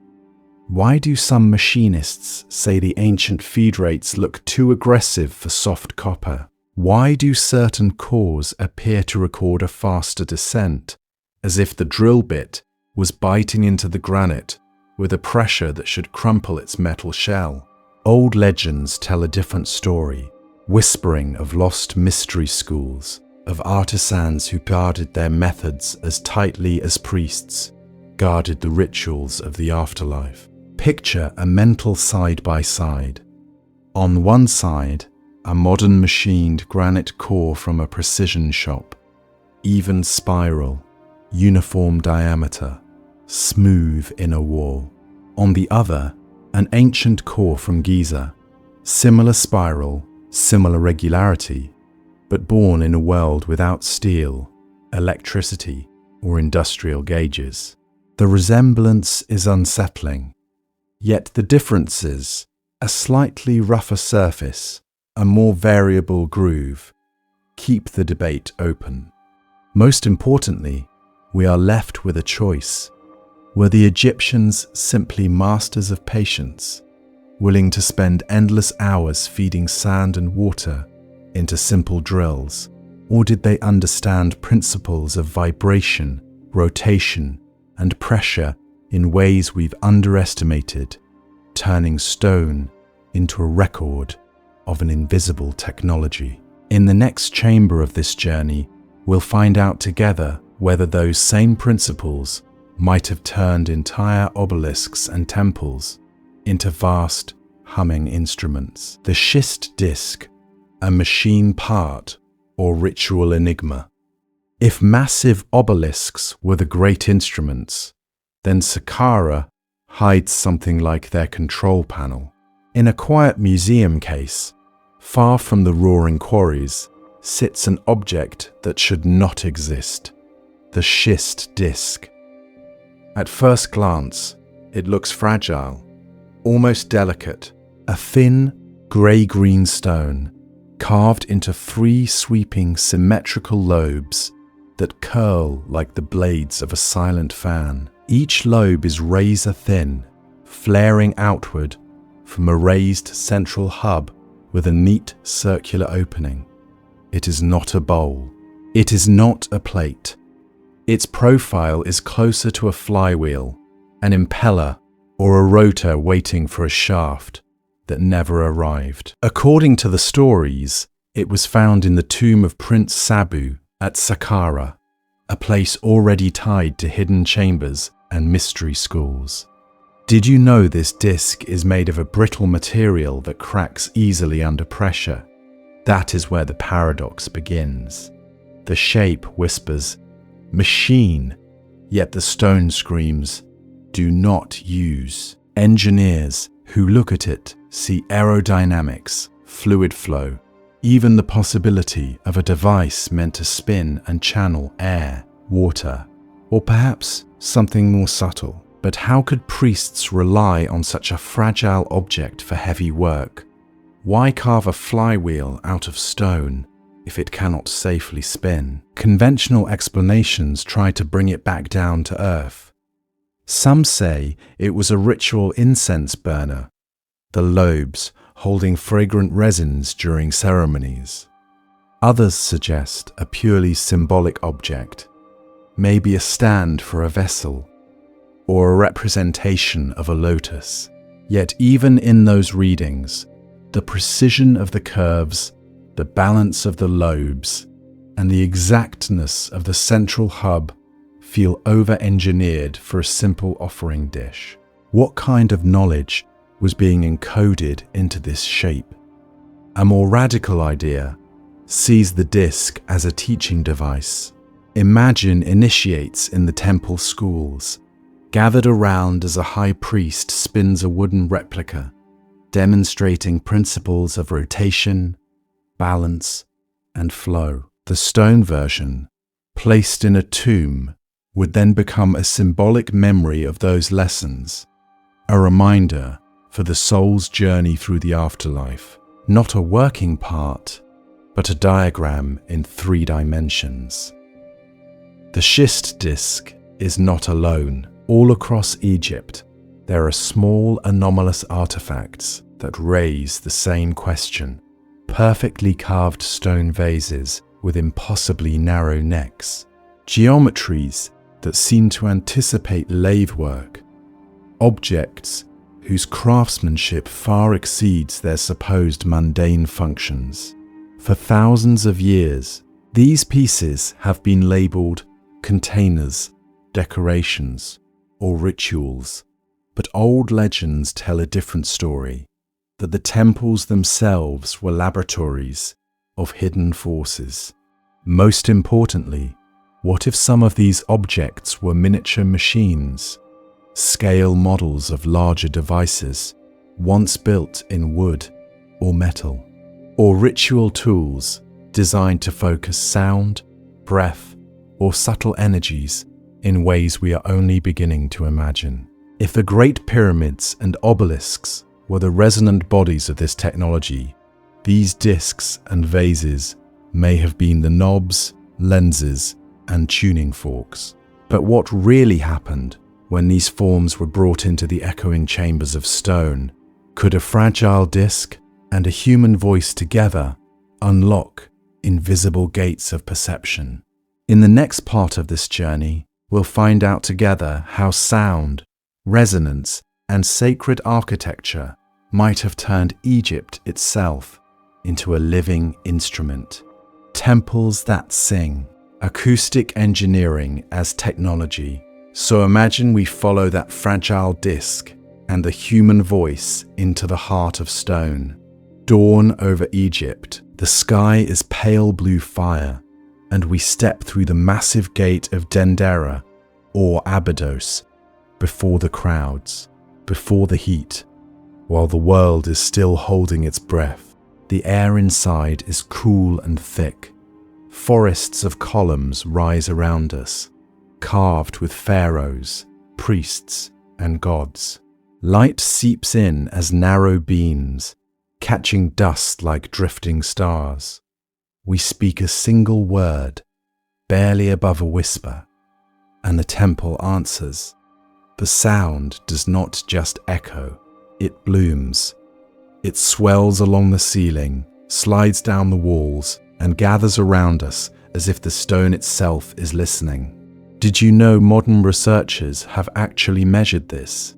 why do some machinists say the ancient feed rates look too aggressive for soft copper? Why do certain cores appear to record a faster descent, as if the drill bit was biting into the granite with a pressure that should crumple its metal shell? Old legends tell a different story, whispering of lost mystery schools, of artisans who guarded their methods as tightly as priests guarded the rituals of the afterlife. Picture a mental side-by-side. On one side, a modern machined granite core from a precision shop, even spiral, uniform diameter, smooth inner wall. On the other, an ancient core from Giza, similar spiral, similar regularity, but born in a world without steel, electricity, or industrial gauges. The resemblance is unsettling, yet the differences, a slightly rougher surface, a more variable groove, keep the debate open. Most importantly, we are left with a choice. Were the Egyptians simply masters of patience, willing to spend endless hours feeding sand and water into simple drills? Or did they understand principles of vibration, rotation, and pressure in ways we've underestimated, turning stone into a record of an invisible technology? In the next chamber of this journey, we'll find out together whether those same principles might have turned entire obelisks and temples into vast, humming instruments. The schist disc, a machine part or ritual enigma. If massive obelisks were the great instruments, then Saqqara hides something like their control panel. In a quiet museum case, far from the roaring quarries, sits an object that should not exist, the schist disc. At first glance, it looks fragile, almost delicate, a thin, grey-green stone carved into 3 sweeping symmetrical lobes that curl like the blades of a silent fan. Each lobe is razor-thin, flaring outward from a raised central hub with a neat circular opening. It is not a bowl. It is not a plate. Its profile is closer to a flywheel, an impeller, or a rotor waiting for a shaft that never arrived. According to the stories, it was found in the tomb of Prince Sabu at Saqqara, a place already tied to hidden chambers and mystery schools. Did you know this disc is made of a brittle material that cracks easily under pressure? That is where the paradox begins. The shape whispers, "Machine," yet the stone screams, "Do not use." Engineers who look at it see aerodynamics, fluid flow, even the possibility of a device meant to spin and channel air, water, or perhaps something more subtle. But how could priests rely on such a fragile object for heavy work? Why carve a flywheel out of stone if it cannot safely spin? Conventional explanations try to bring it back down to earth. Some say it was a ritual incense burner, the lobes holding fragrant resins during ceremonies. Others suggest a purely symbolic object, maybe a stand for a vessel, or a representation of a lotus. Yet even in those readings, the precision of the curves, the balance of the lobes, and the exactness of the central hub feel over-engineered for a simple offering dish. What kind of knowledge was being encoded into this shape? A more radical idea sees the disc as a teaching device. Imagine initiates in the temple schools, gathered around as a high priest spins a wooden replica, demonstrating principles of rotation, balance, and flow. The stone version, placed in a tomb, would then become a symbolic memory of those lessons, a reminder for the soul's journey through the afterlife. Not a working part, but a diagram in 3 dimensions. The schist disc is not alone. All across Egypt, there are small anomalous artifacts that raise the same question. Perfectly carved stone vases with impossibly narrow necks, geometries that seem to anticipate lathe work, objects whose craftsmanship far exceeds their supposed mundane functions. For thousands of years, these pieces have been labeled containers, decorations, or rituals, but old legends tell a different story, that the temples themselves were laboratories of hidden forces. Most importantly, what if some of these objects were miniature machines, scale models of larger devices, once built in wood or metal, or ritual tools designed to focus sound, breath, or subtle energies in ways we are only beginning to imagine? If the Great Pyramids and obelisks were the resonant bodies of this technology, these discs and vases may have been the knobs, lenses, and tuning forks. But what really happened when these forms were brought into the echoing chambers of stone Could a fragile disc and a human voice together unlock invisible gates of perception? In the next part of this journey, we'll find out together how sound, resonance, and sacred architecture might have turned Egypt itself into a living instrument. Temples that sing, acoustic engineering as technology. So imagine we follow that fragile disc and the human voice into the heart of stone. Dawn over Egypt, the sky is pale blue fire, and we step through the massive gate of Dendera, or Abydos, before the crowds, before the heat, while the world is still holding its breath. The air inside is cool and thick. Forests of columns rise around us, carved with pharaohs, priests, and gods. Light seeps in as narrow beams, catching dust like drifting stars. We speak a single word, barely above a whisper, and the temple answers. The sound does not just echo, it blooms. It swells along the ceiling, slides down the walls, and gathers around us as if the stone itself is listening. Did you know modern researchers have actually measured this?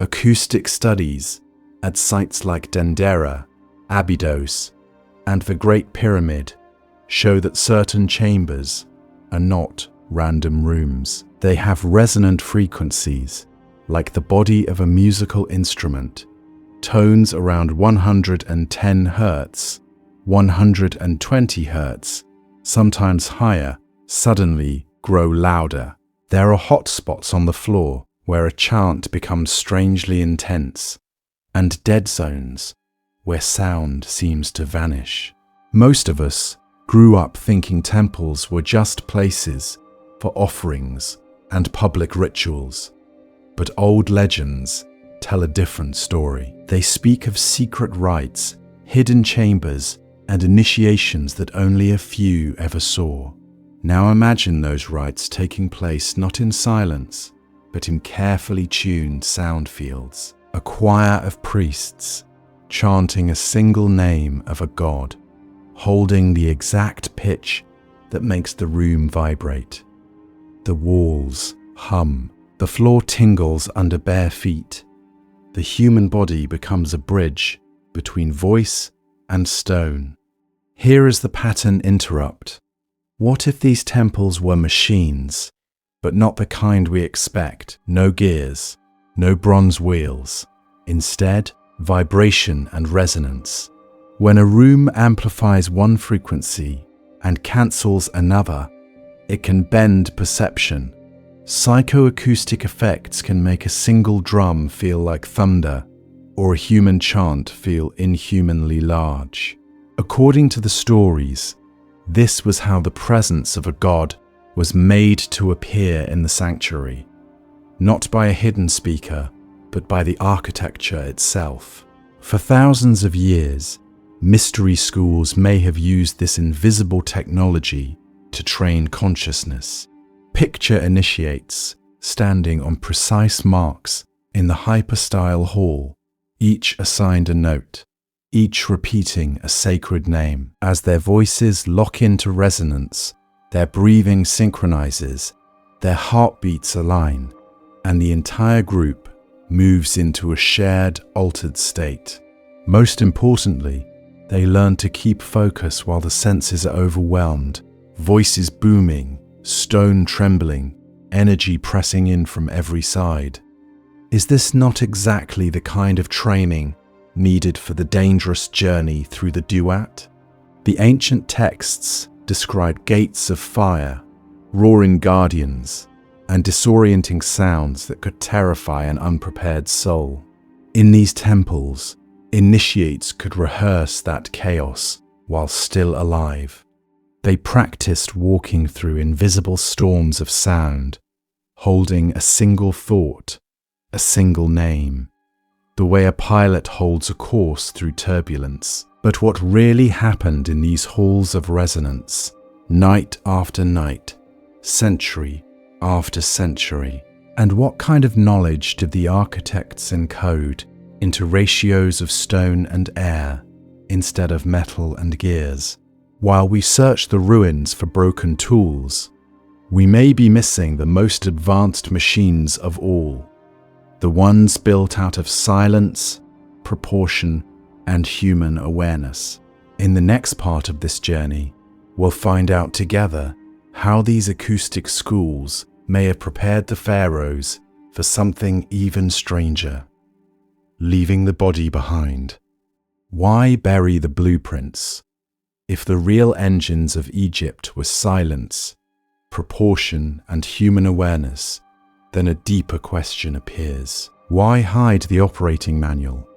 Acoustic studies at sites like Dendera, Abydos, and the Great Pyramid show that certain chambers are not random rooms. They have resonant frequencies, like the body of a musical instrument. Tones around 110 Hz, 120 Hz, sometimes higher, suddenly grow louder. There are hot spots on the floor where a chant becomes strangely intense, and dead zones where sound seems to vanish. Most of us grew up thinking temples were just places for offerings and public rituals, but old legends tell a different story. They speak of secret rites, hidden chambers, and initiations that only a few ever saw. Now imagine those rites taking place not in silence, but in carefully tuned sound fields. A choir of priests chanting a single name of a god, holding the exact pitch that makes the room vibrate. The walls hum, the floor tingles under bare feet. The human body becomes a bridge between voice and stone. Here is the pattern interrupt. What if these temples were machines, but not the kind we expect? No gears, no bronze wheels. Instead, vibration and resonance. When a room amplifies one frequency and cancels another, it can bend perception. Psychoacoustic effects can make a single drum feel like thunder, or a human chant feel inhumanly large. According to the stories, this was how the presence of a god was made to appear in the sanctuary, not by a hidden speaker, but by the architecture itself. For thousands of years, mystery schools may have used this invisible technology to train consciousness. Picture initiates standing on precise marks in the hyperstyle hall, each assigned a note, each repeating a sacred name. As their voices lock into resonance, their breathing synchronizes, their heartbeats align, and the entire group moves into a shared, altered state. Most importantly, they learn to keep focus while the senses are overwhelmed, voices booming, stone trembling, energy pressing in from every side. Is this not exactly the kind of training needed for the dangerous journey through the duat? The ancient texts describe gates of fire, roaring guardians, and disorienting sounds that could terrify an unprepared soul. In these temples, initiates could rehearse that chaos while still alive. They practiced walking through invisible storms of sound, holding a single thought, a single name, the way a pilot holds a course through turbulence. But what really happened in these halls of resonance, night after night, century after century? And what kind of knowledge did the architects encode into ratios of stone and air instead of metal and gears. While we search the ruins for broken tools, we may be missing the most advanced machines of all, the ones built out of silence, proportion, and human awareness. In the next part of this journey, we'll find out together how these acoustic schools may have prepared the pharaohs for something even stranger: leaving the body behind. Why bury the blueprints? If the real engines of Egypt were silence, proportion, and human awareness, then a deeper question appears. Why hide the operating manual?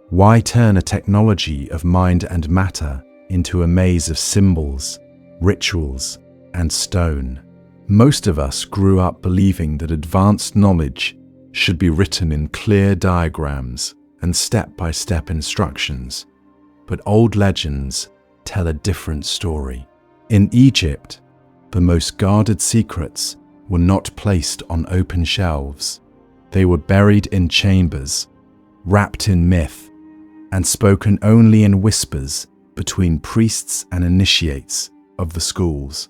Why turn a technology of mind and matter into a maze of symbols, rituals, and stone? Most of us grew up believing that advanced knowledge should be written in clear diagrams and step-by-step instructions, but old legends tell a different story. In Egypt, the most guarded secrets were not placed on open shelves. They were buried in chambers, wrapped in myth, and spoken only in whispers between priests and initiates of the schools.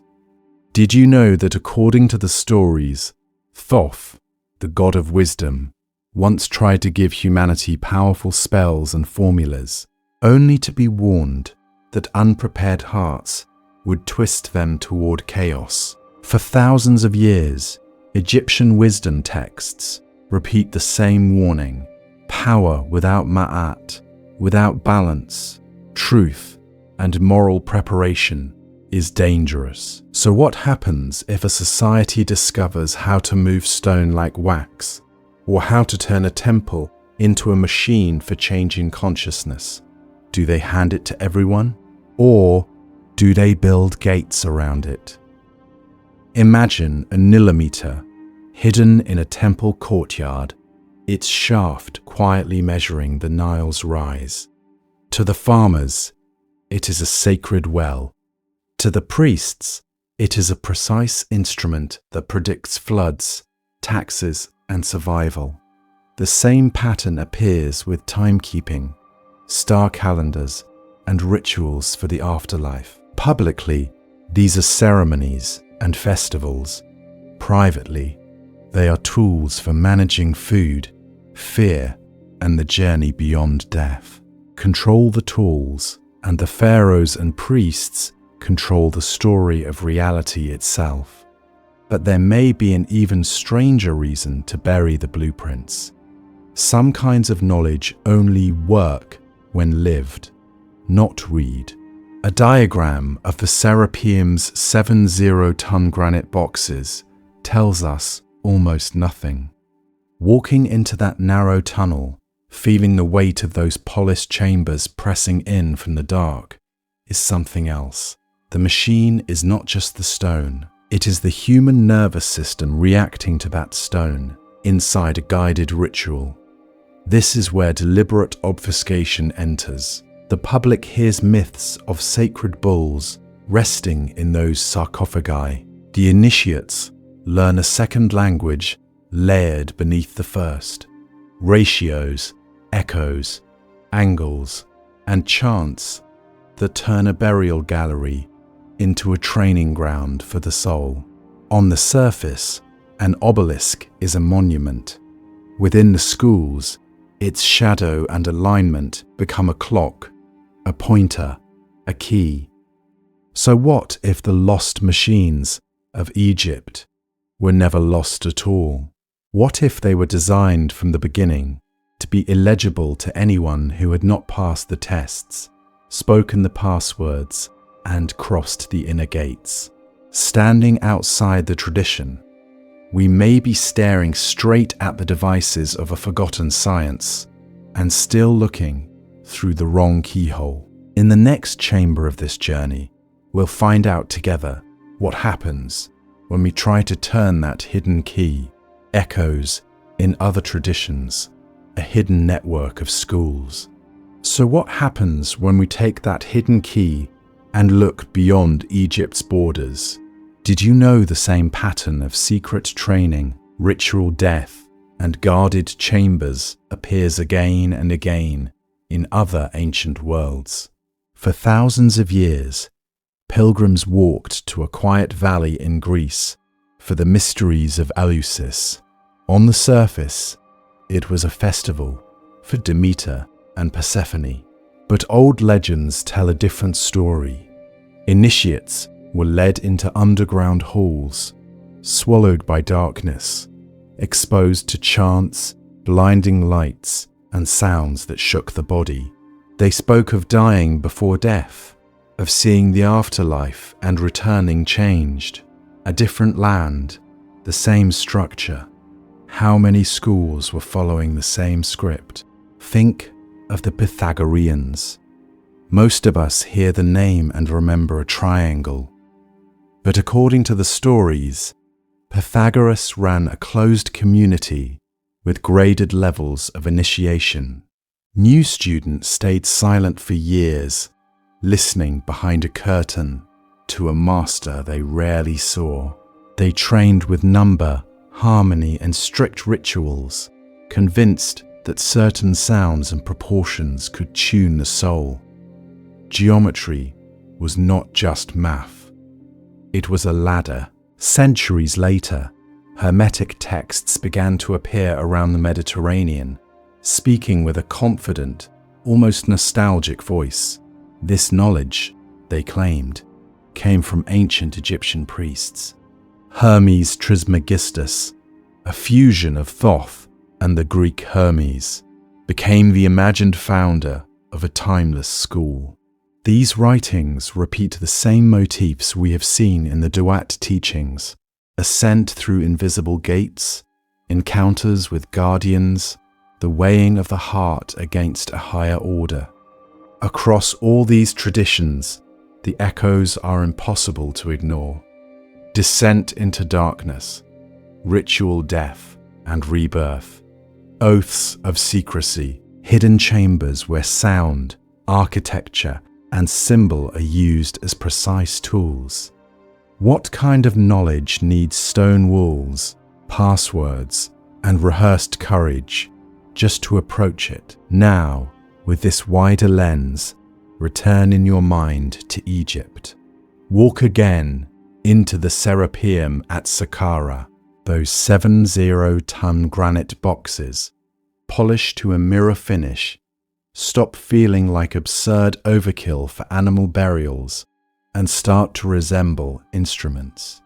Did you know that according to the stories, Thoth, the god of wisdom, once tried to give humanity powerful spells and formulas, only to be warned that unprepared hearts would twist them toward chaos? For thousands of years, Egyptian wisdom texts repeat the same warning: power without ma'at, without balance, truth, and moral preparation is dangerous. So what happens if a society discovers how to move stone like wax, or how to turn a temple into a machine for changing consciousness? Do they hand it to everyone, or do they build gates around it? Imagine a nilometer hidden in a temple courtyard, its shaft quietly measuring the Nile's rise. To the farmers, it is a sacred well. To the priests, it is a precise instrument that predicts floods, taxes, and survival. The same pattern appears with timekeeping, star calendars, and rituals for the afterlife. Publicly, these are ceremonies and festivals. Privately, they are tools for managing food, fear, and the journey beyond death. Control the tools, and the pharaohs and priests control the story of reality itself. But there may be an even stranger reason to bury the blueprints. Some kinds of knowledge only work when lived, not read. A diagram of the Serapeum's 7 0-ton granite boxes tells us almost nothing. Walking into that narrow tunnel, feeling the weight of those polished chambers pressing in from the dark, is something else. The machine is not just the stone, it is the human nervous system reacting to that stone inside a guided ritual. This is where deliberate obfuscation enters. The public hears myths of sacred bulls resting in those sarcophagi. The initiates learn a second language layered beneath the first. Ratios, echoes, angles, and chants that turn a burial gallery into a training ground for the soul. On the surface, an obelisk is a monument. Within the schools, its shadow and alignment become a clock, a pointer, a key. So what if the lost machines of Egypt were never lost at all? What if they were designed from the beginning to be illegible to anyone who had not passed the tests, spoken the passwords, and crossed the inner gates? Standing outside the tradition, we may be staring straight at the devices of a forgotten science and still looking through the wrong keyhole. In the next chamber of this journey, we'll find out together what happens when we try to turn that hidden key. Echoes in other traditions, a hidden network of schools. So what happens when we take that hidden key and look beyond Egypt's borders? Did you know the same pattern of secret training, ritual death, and guarded chambers appears again and again in other ancient worlds. For thousands of years, pilgrims walked to a quiet valley in Greece for the mysteries of Eleusis. On the surface, it was a festival for Demeter and Persephone, but old legends tell a different story. Initiates were led into underground halls, swallowed by darkness, exposed to chants, blinding lights, and sounds that shook the body. They spoke of dying before death, of seeing the afterlife and returning changed. A different land, the same structure. How many schools were following the same script? Think of the Pythagoreans. Most of us hear the name and remember a triangle. But according to the stories, Pythagoras ran a closed community with graded levels of initiation. New students stayed silent for years, listening behind a curtain to a master they rarely saw. They trained with number, harmony, and strict rituals, convinced that certain sounds and proportions could tune the soul. Geometry was not just math. It was a ladder. Centuries later, Hermetic texts began to appear around the Mediterranean, speaking with a confident, almost nostalgic voice. This knowledge, they claimed, came from ancient Egyptian priests. Hermes Trismegistus, a fusion of Thoth and the Greek Hermes, became the imagined founder of a timeless school. These writings repeat the same motifs we have seen in the Duat teachings: ascent through invisible gates, encounters with guardians, the weighing of the heart against a higher order. Across all these traditions, the echoes are impossible to ignore. Descent into darkness, ritual death and rebirth, oaths of secrecy, hidden chambers where sound, architecture, and symbol are used as precise tools. What kind of knowledge needs stone walls, passwords, and rehearsed courage just to approach it? Now, with this wider lens, return in your mind to Egypt. Walk again into the Serapeum at Saqqara, those 70-ton granite boxes, polished to a mirror finish. Stop feeling like absurd overkill for animal burials and start to resemble instruments.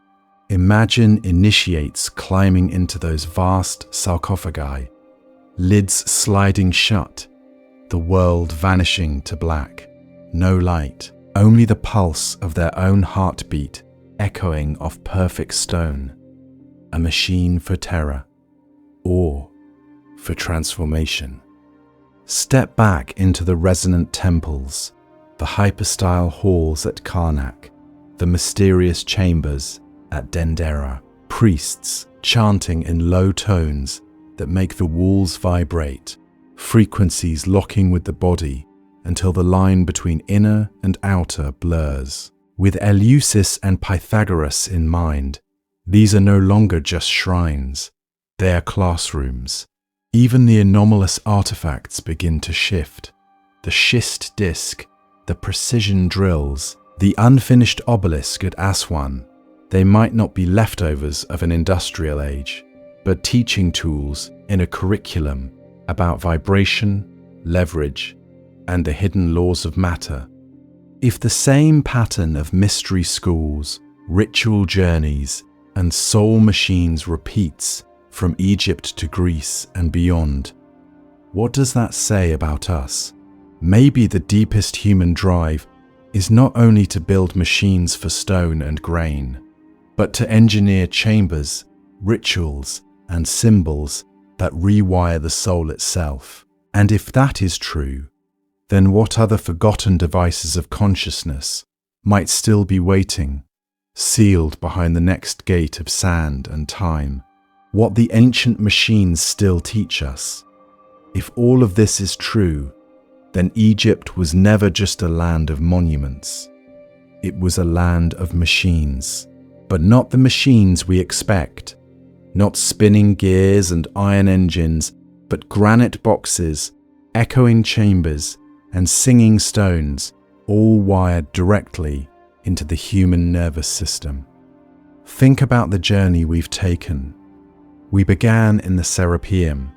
Imagine initiates climbing into those vast sarcophagi, lids sliding shut, the world vanishing to black. No light, only the pulse of their own heartbeat echoing off perfect stone. A machine for terror, or for transformation. Step back into the resonant temples, the hyperstyle halls at Karnak, the mysterious chambers at Dendera, priests chanting in low tones that make the walls vibrate, frequencies locking with the body until the line between inner and outer blurs. With Eleusis and Pythagoras in mind, these are no longer just shrines, they are classrooms. Even the anomalous artifacts begin to shift. The schist disc, the precision drills, the unfinished obelisk at Aswan. They might not be leftovers of an industrial age, but teaching tools in a curriculum about vibration, leverage, and the hidden laws of matter. If the same pattern of mystery schools, ritual journeys, and soul machines repeats from Egypt to Greece and beyond, what does that say about us? Maybe the deepest human drive is not only to build machines for stone and grain, but to engineer chambers, rituals, and symbols that rewire the soul itself. And if that is true, then what other forgotten devices of consciousness might still be waiting, sealed behind the next gate of sand and time? What the ancient machines still teach us? If all of this is true, then Egypt was never just a land of monuments. It was a land of machines, but not the machines we expect. Not spinning gears and iron engines, but granite boxes, echoing chambers, and singing stones, all wired directly into the human nervous system. Think about the journey we've taken. We began in the Serapeum,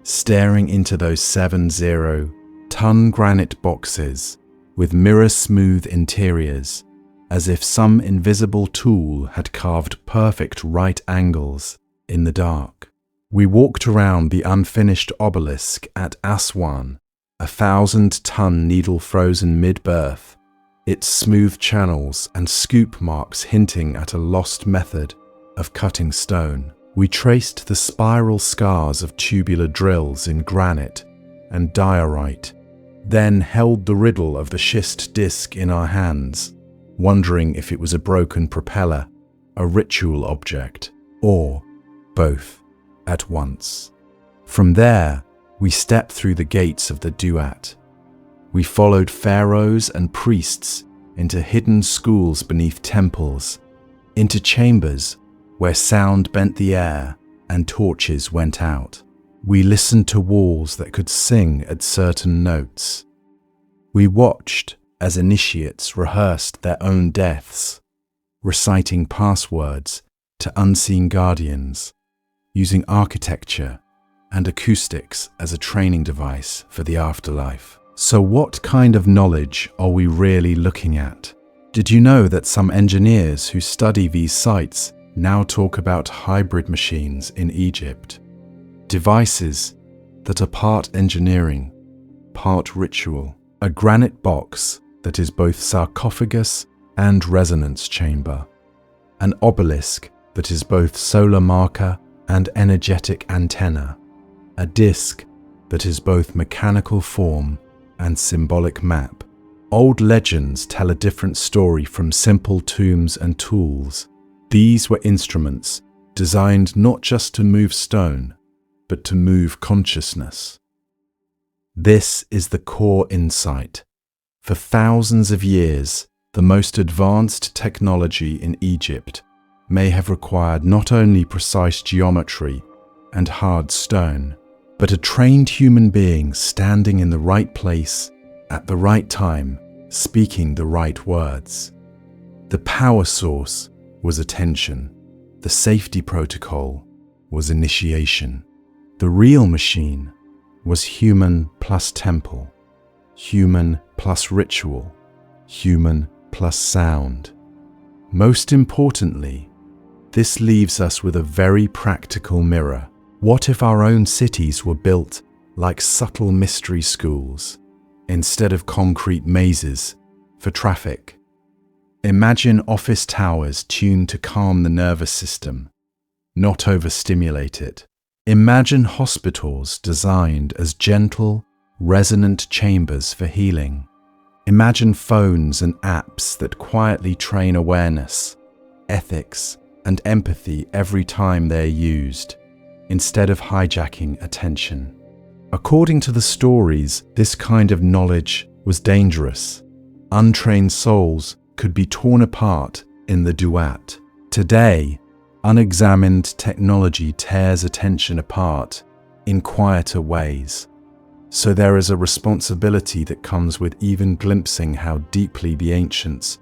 staring into those 70-ton granite boxes with mirror-smooth interiors, as if some invisible tool had carved perfect right angles in the dark. We walked around the unfinished obelisk at Aswan, 1,000-ton needle frozen mid-birth, its smooth channels and scoop marks hinting at a lost method of cutting stone. We traced the spiral scars of tubular drills in granite and diorite, then held the riddle of the schist disc in our hands, wondering if it was a broken propeller, a ritual object, or both at once. From there, we stepped through the gates of the Duat. We followed pharaohs and priests into hidden schools beneath temples, into chambers where sound bent the air and torches went out. We listened to walls that could sing at certain notes. We watched as initiates rehearsed their own deaths, reciting passwords to unseen guardians, using architecture and acoustics as a training device for the afterlife. So what kind of knowledge are we really looking at? Did you know that some engineers who study these sites now talk about hybrid machines in Egypt? Devices that are part engineering, part ritual. A granite box that is both sarcophagus and resonance chamber. An obelisk that is both solar marker and energetic antenna. A disc that is both mechanical form and symbolic map. Old legends tell a different story from simple tombs and tools. These were instruments designed not just to move stone, but to move consciousness. This is the core insight. For thousands of years, the most advanced technology in Egypt may have required not only precise geometry and hard stone, but a trained human being standing in the right place at the right time, speaking the right words. The power source was attention. The safety protocol was initiation. The real machine was human plus temple, human plus ritual, human plus sound. Most importantly, this leaves us with a very practical mirror. What if our own cities were built like subtle mystery schools, instead of concrete mazes for traffic? Imagine office towers tuned to calm the nervous system, not overstimulate it. Imagine hospitals designed as gentle, resonant chambers for healing. Imagine phones and apps that quietly train awareness, ethics, and empathy every time they're used, instead of hijacking attention. According to the stories, this kind of knowledge was dangerous. Untrained souls could be torn apart in the Duat. Today, unexamined technology tears attention apart in quieter ways. So there is a responsibility that comes with even glimpsing how deeply the ancients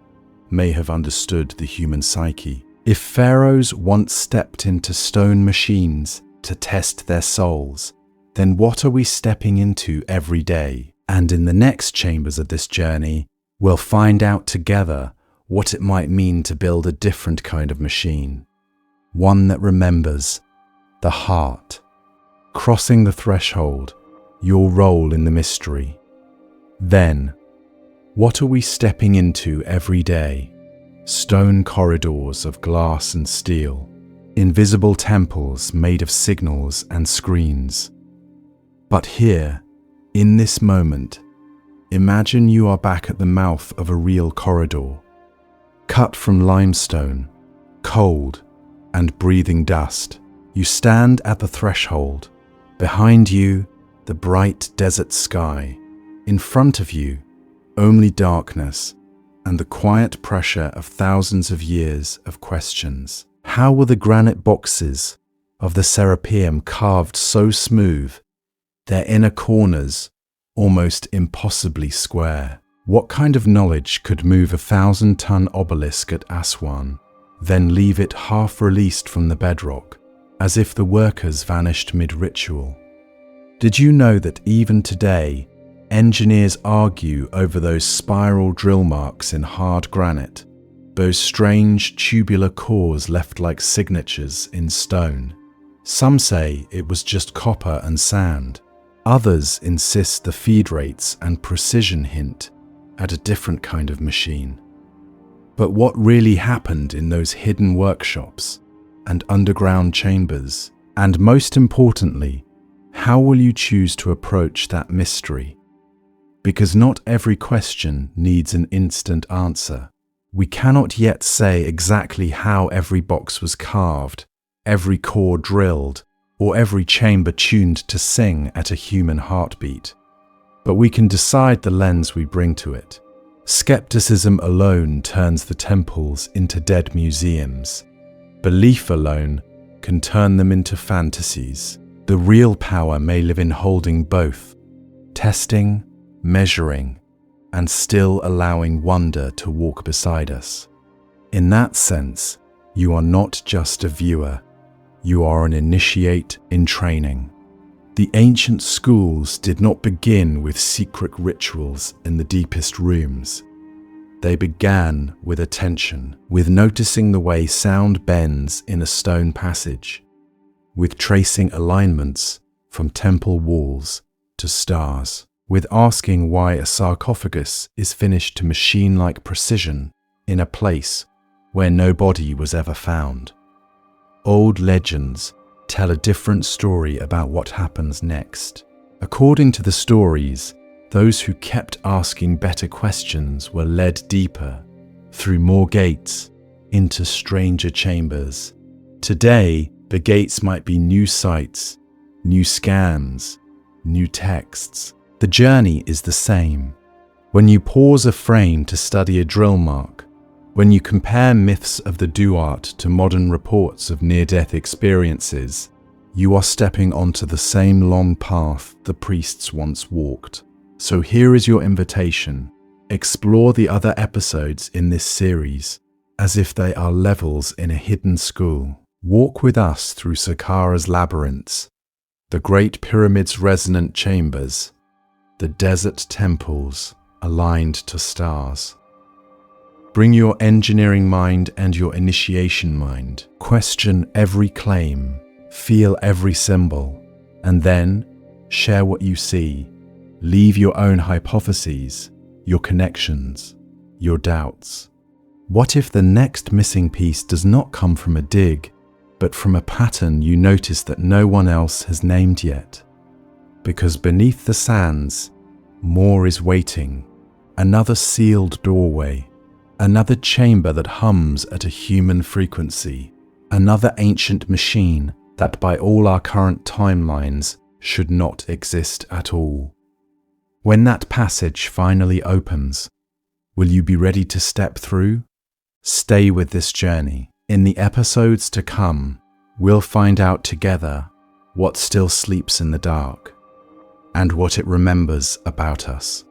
may have understood the human psyche. If pharaohs once stepped into stone machines to test their souls, then what are we stepping into every day? And in the next chambers of this journey, we'll find out together what it might mean to build a different kind of machine. One that remembers the heart. Crossing the threshold, your role in the mystery. Then, what are we stepping into every day? Stone corridors of glass and steel, invisible temples made of signals and screens. But here, in this moment, imagine you are back at the mouth of a real corridor, cut from limestone, cold, and breathing dust. You stand at the threshold. Behind you, the bright desert sky. In front of you, only darkness and the quiet pressure of thousands of years of questions. How will the granite boxes of the serapeum carved so smooth, their inner corners almost impossibly square. What kind of knowledge could move a 1,000-ton obelisk at Aswan, then leave it half released from the bedrock, as if the workers vanished mid-ritual? Did you know that even today, engineers argue over those spiral drill marks in hard granite, those strange tubular cores left like signatures in stone? Some say it was just copper and sand. Others insist the feed rates and precision hint at a different kind of machine. But what really happened in those hidden workshops and underground chambers? And most importantly, how will you choose to approach that mystery? Because not every question needs an instant answer. We cannot yet say exactly how every box was carved, every core drilled, or every chamber tuned to sing at a human heartbeat. But we can decide the lens we bring to it. Skepticism alone turns the temples into dead museums. Belief alone can turn them into fantasies. The real power may live in holding both, testing, measuring, and still allowing wonder to walk beside us. In that sense, you are not just a viewer, you are an initiate in training. The ancient schools did not begin with secret rituals in the deepest rooms. They began with attention, with noticing the way sound bends in a stone passage, with tracing alignments from temple walls to stars, with asking why a sarcophagus is finished to machine-like precision in a place where no body was ever found. Old legends tell a different story about what happens next. According to the stories, those who kept asking better questions were led deeper, through more gates, into stranger chambers. Today, the gates might be new sights, new scans, new texts. The journey is the same. When you pause a frame to study a drill mark, when you compare myths of the Duat to modern reports of near-death experiences, you are stepping onto the same long path the priests once walked. So here is your invitation. Explore the other episodes in this series as if they are levels in a hidden school. Walk with us through Saqqara's labyrinths, the Great Pyramid's resonant chambers, the desert temples aligned to stars. Bring your engineering mind and your initiation mind. Question every claim, feel every symbol, and then share what you see. Leave your own hypotheses, your connections, your doubts. What if the next missing piece does not come from a dig, but from a pattern you notice that no one else has named yet? Because beneath the sands, more is waiting, another sealed doorway, another chamber that hums at a human frequency, another ancient machine that by all our current timelines should not exist at all. When that passage finally opens, will you be ready to step through? Stay with this journey. In the episodes to come, we'll find out together what still sleeps in the dark and what it remembers about us.